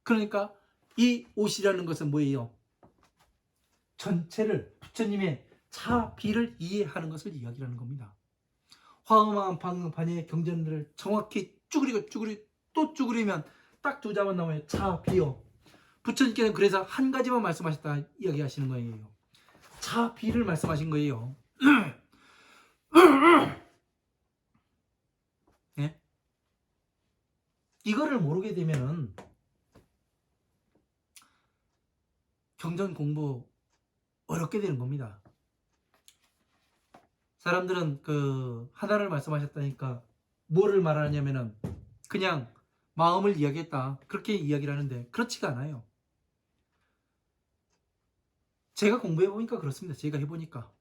그러니까 이 옷이라는 것은 뭐예요? 전체를 부처님의 차비를 이해하는 것을 이야기하는 겁니다. 화엄한 방능, 반야의 경전들을 정확히 쭈그리고 또 쭈그리면 딱 두 자만 나와요. 차비요. 부처님께서는 그래서 한 가지만 말씀하셨다 이야기하시는 거예요. 차비를 말씀하신 거예요. 네? 이거를 모르게 되면은 경전 공부 어렵게 되는 겁니다. 사람들은 그 하나를 말씀하셨다니까 뭐를 말하냐면은 그냥 마음을 이야기했다 그렇게 이야기를 하는데 그렇지가 않아요. 제가 공부해보니까 그렇습니다. 제가 해보니까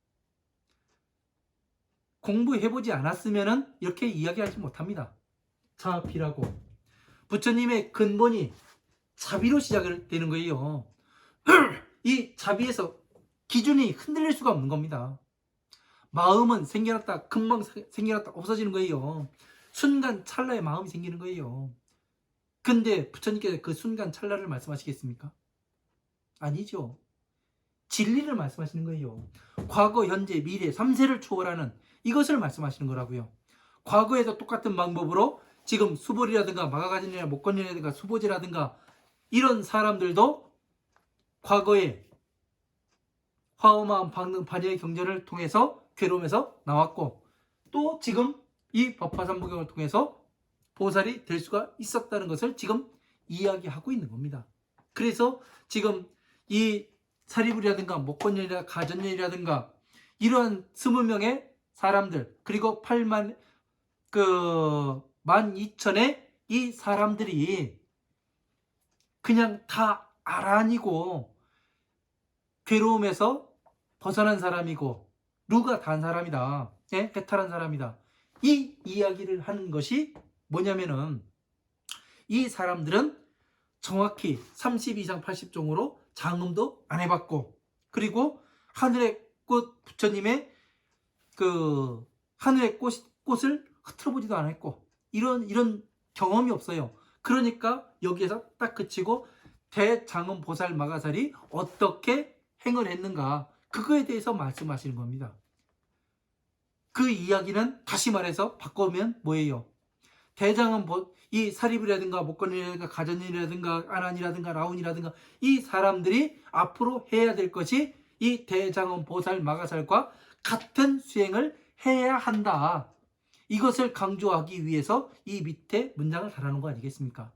공부해보지 않았으면은 이렇게 이야기하지 못합니다. 차비라고 부처님의 근본이 자비로 시작되는 거예요. 이 자비에서 기준이 흔들릴 수가 없는 겁니다. 마음은 생겨났다 금방 생겨났다 없어지는 거예요. 순간 찰나에 마음이 생기는 거예요. 근데 부처님께서 그 순간 찰나를 말씀하시겠습니까? 아니죠. 진리를 말씀하시는 거예요. 과거, 현재, 미래, 3세를 초월하는 이것을 말씀하시는 거라고요. 과거에도 똑같은 방법으로 지금 수벌이라든가 마가가진이나 목건이라든가 수보제라든가 이런 사람들도 과거에 화엄한 방능 반야의 경전을 통해서 괴로움에서 나왔고 또 지금 이 법화삼부경을 통해서 보살이 될 수가 있었다는 것을 지금 이야기하고 있는 겁니다. 그래서 지금 이 사리불이라든가 목건년이라든가 가전년이라든가 이러한 20명의 사람들 그리고 12,000의 이 사람들이 그냥 다 아란이고 괴로움에서 벗어난 사람이고 루가 단 사람이다. 해탈한 사람이다. 이 이야기를 하는 것이 뭐냐면은 이 사람들은 정확히 30 이상 80종으로 장음도 안 해봤고 그리고 하늘의 꽃 부처님의 그 하늘의 꽃을 흐트러 보지도 않았고 이런 경험이 없어요. 그러니까 여기에서 딱 그치고 대장엄 보살 마가살이 어떻게 행을 했는가 그거에 대해서 말씀하시는 겁니다. 그 이야기는 다시 말해서 바꾸면 뭐예요? 대장은 이 사리불이라든가 목건이라든가 가전이라든가 아난이라든가 라운이라든가 이 사람들이 앞으로 해야 될 것이 이 대장엄 보살 마가살과 같은 수행을 해야 한다. 이것을 강조하기 위해서 이 밑에 문장을 달아놓은 거 아니겠습니까?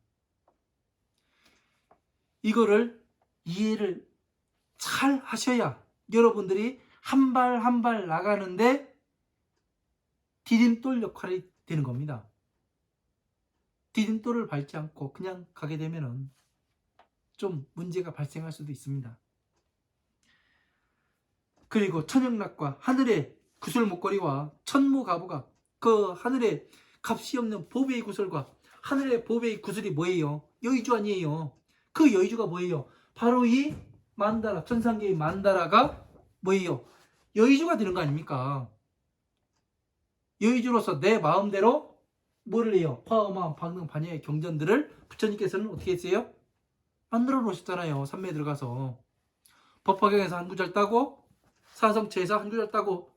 이거를 이해를 잘 하셔야 여러분들이 한 발 한 발 나가는데 디딤돌 역할이 되는 겁니다. 디딤돌을 밟지 않고 그냥 가게 되면은 좀 문제가 발생할 수도 있습니다. 그리고 천연락과 하늘의 구슬 목걸이와 천무가부가 그 하늘의 값이 없는 보배의 구슬과 하늘의 보배의 구슬이 뭐예요? 여의주 아니에요. 그 여의주가 뭐예요? 바로 이 만다라, 천상계의 만다라가 뭐예요? 여의주가 되는 거 아닙니까? 여의주로서 내 마음대로 뭐를 해요? 화엄한 방능 반야의 경전들을 부처님께서는 어떻게 했어요? 만들어 놓으셨잖아요. 산매에 들어가서 법화경에서 한 구절 따고 사성체에서 한 구절 따고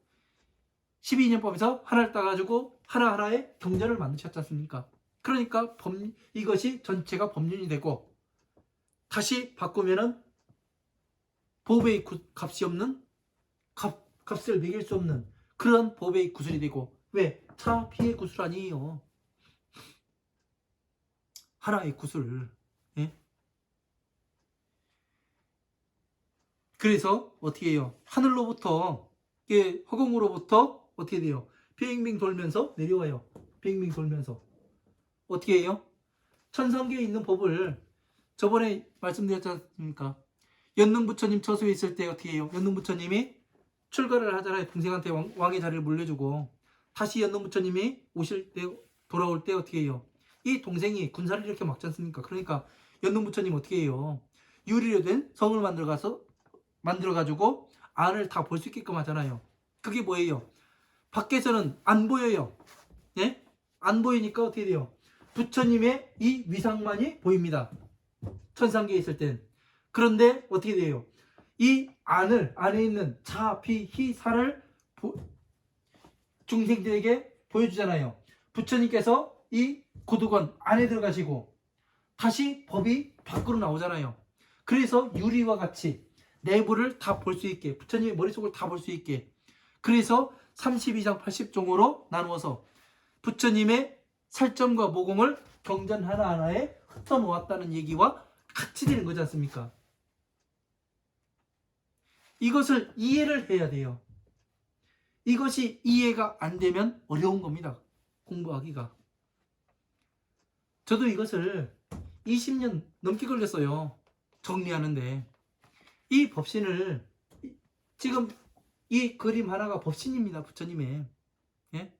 12인연법에서 하나를 따가지고 하나하나의 경전을 만드셨지 않습니까? 그러니까 이것이 전체가 법륜이 되고 다시 바꾸면은 보배의 값이 없는 값을 매길 수 없는 그런 보배의 구슬이 되고 왜? 차비의 구슬 아니에요. 하나의 구슬. 예? 그래서 어떻게 해요? 하늘로부터, 이게 허공으로부터 어떻게 돼요? 빙빙 돌면서 내려와요. 빙빙 돌면서. 어떻게 해요? 천상계에 있는 법을 저번에 말씀드렸지 않습니까? 연능부처님 처소에 있을 때 어떻게 해요? 연능부처님이 출가를 하잖아요. 동생한테 왕의 자리를 물려주고, 다시 연능부처님이 오실 때, 돌아올 때 어떻게 해요? 이 동생이 군사를 이렇게 막지 않습니까? 그러니까 연능부처님 어떻게 해요? 유리로 된 성을 만들어가지고 안을 다 볼 수 있게끔 하잖아요. 그게 뭐예요? 밖에서는 안 보여요. 예? 안 보이니까 어떻게 돼요? 부처님의 이 위상만이 보입니다. 천상계에 있을 땐. 그런데 어떻게 돼요? 이 안에 있는 자, 비, 희, 사를 중생들에게 보여주잖아요. 부처님께서 이 고도관 안에 들어가시고 다시 법이 밖으로 나오잖아요. 그래서 유리와 같이 내부를 다 볼 수 있게, 부처님의 머릿속을 다 볼 수 있게, 그래서 32장 80종으로 나누어서 부처님의 살점과 모공을 경전 하나하나에 흩어놓았다는 얘기와 같이 되는 거지 않습니까? 이것을 이해를 해야 돼요. 이것이 이해가 안 되면 어려운 겁니다. 공부하기가. 저도 이것을 20년 넘게 걸렸어요. 정리하는데. 이 법신을, 지금 이 그림 하나가 법신입니다. 부처님의. 예?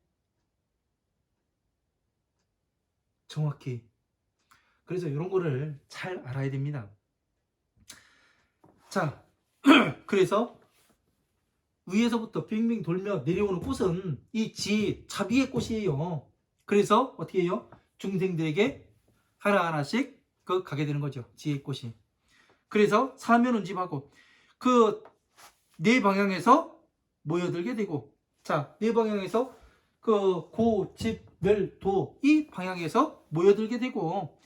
정확히. 그래서 이런 거를 잘 알아야 됩니다. 자, 그래서 위에서부터 빙빙 돌며 내려오는 꽃은 이 자비의 꽃이에요. 그래서 어떻게 해요? 중생들에게 하나하나씩 가게 되는 거죠. 지혜의 꽃이. 그래서 사면운집하고 그 네 방향에서 모여들게 되고, 자, 네 방향에서 그 고, 집, 멸, 도 이 방향에서 모여들게 되고,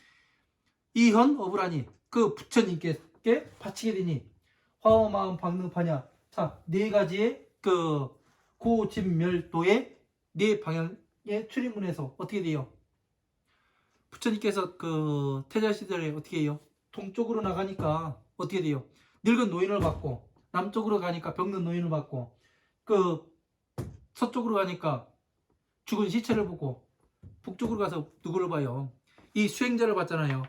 이현 어부라니 그 부처님께 바치게 되니 화엄 마음 박능 파냐. 자, 네 가지의 그 고, 집, 멸, 도의 네 방향의 출입문에서 어떻게 돼요? 부처님께서 그 태자 시절에 어떻게 해요? 동쪽으로 나가니까 어떻게 돼요? 늙은 노인을 받고, 남쪽으로 가니까 병든 노인을 받고, 그 서쪽으로 가니까 죽은 시체를 보고, 북쪽으로 가서 누구를 봐요? 이 수행자를 봤잖아요.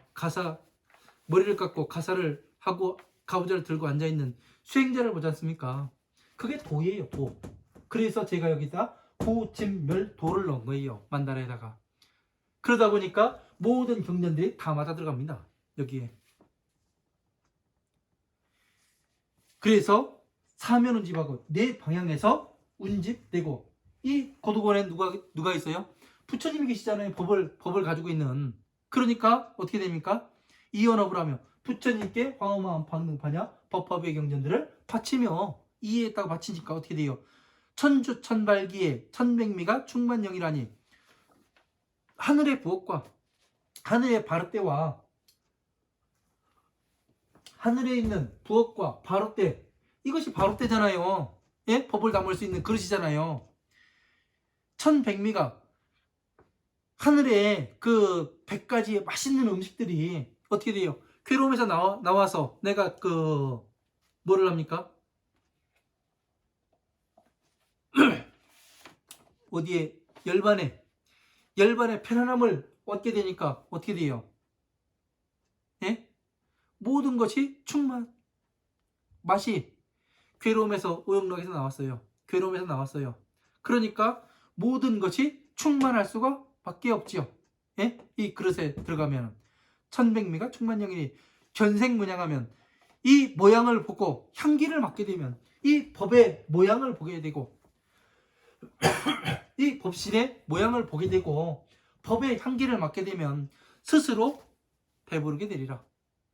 머리를 깎고 가사를 하고 가부좌를 들고 앉아있는 수행자를 보지 않습니까? 그게 도예요, 도. 그래서 제가 여기다 고집멸도를 넣은 거예요. 만다라에다가. 그러다 보니까 모든 경전들이 다 맞아 들어갑니다. 여기에. 그래서 사면운집하고 네 방향에서 운집되고, 이 고도관에 누가 있어요? 부처님이 계시잖아요. 법을 가지고 있는. 그러니까 어떻게 됩니까? 이연업을 하며 부처님께 황엄한 방능파냐 법화의 경전들을 바치며 이해했다고 바치니까 어떻게 돼요? 천주 천발기에 천백미가 충만영이라니, 하늘의 부엌과 하늘의 바르대와 하늘에 있는 부엌과 바로대, 이것이 바로대잖아요. 예? 법을 담을 수 있는 그릇이잖아요. 천백미가, 하늘에 그 100가지의 맛있는 음식들이 어떻게 돼요? 괴로움에서 나와서 내가 뭐를 합니까? 어디에? 열반에 편안함을 얻게 되니까 어떻게 돼요? 예? 모든 것이 맛이 괴로움에서, 오용락에서 나왔어요. 괴로움에서 나왔어요. 그러니까 모든 것이 충만할 수가 밖에 없지요. 예? 이 그릇에 들어가면 천백미가 충만영이니, 견생문양하면 이 모양을 보고 향기를 맡게 되면 이 법의 모양을 보게 되고, 이 법신의 모양을 보게 되고 법의 향기를 맡게 되면 스스로 배부르게 되리라.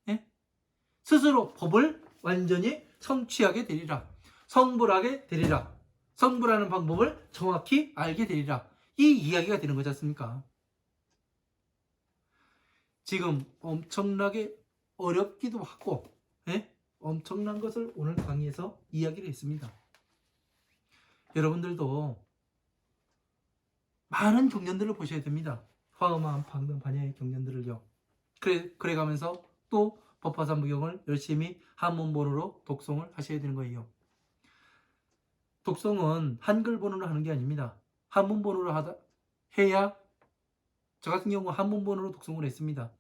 예? 스스로 법을 완전히 성취하게 되리라. 성불하게 되리라. 성불하는 방법을 정확히 알게 되리라. 이 이야기가 되는 거지 않습니까? 지금 엄청나게 어렵기도 하고, 예? 엄청난 것을 오늘 강의에서 이야기를 했습니다. 여러분들도 많은 경전들을 보셔야 됩니다. 화엄한 방등 반야의 경전들을요. 그래 가면서 또 법화 3부경을 열심히 한문본으로 독송을 하셔야 되는 거예요. 독송은 한글본으로 하는 게 아닙니다. 한문본으로 해야 저 같은 경우 한문본으로 독송을 했습니다.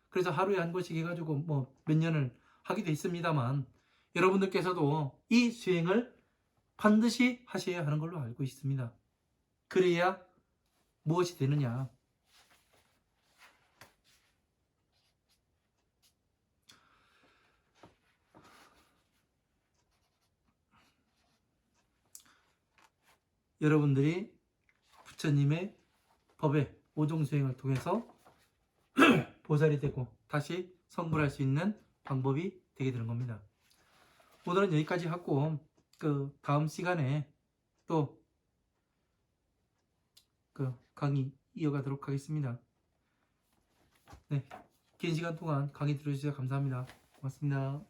그래서 하루에 한 권씩 해가지고 뭐 몇 년을 하기도 했습니다만 여러분들께서도 이 수행을 반드시 하셔야 하는 걸로 알고 있습니다. 그래야 무엇이 되느냐? 여러분들이 부처님의 법의 오종수행을 통해서 보살이 되고 다시 성불할 수 있는 방법이 되게 되는 겁니다. 오늘은 여기까지 하고 그 다음 시간에 또 그 강의 이어가도록 하겠습니다. 네, 긴 시간 동안 강의 들어주셔서 감사합니다. 고맙습니다.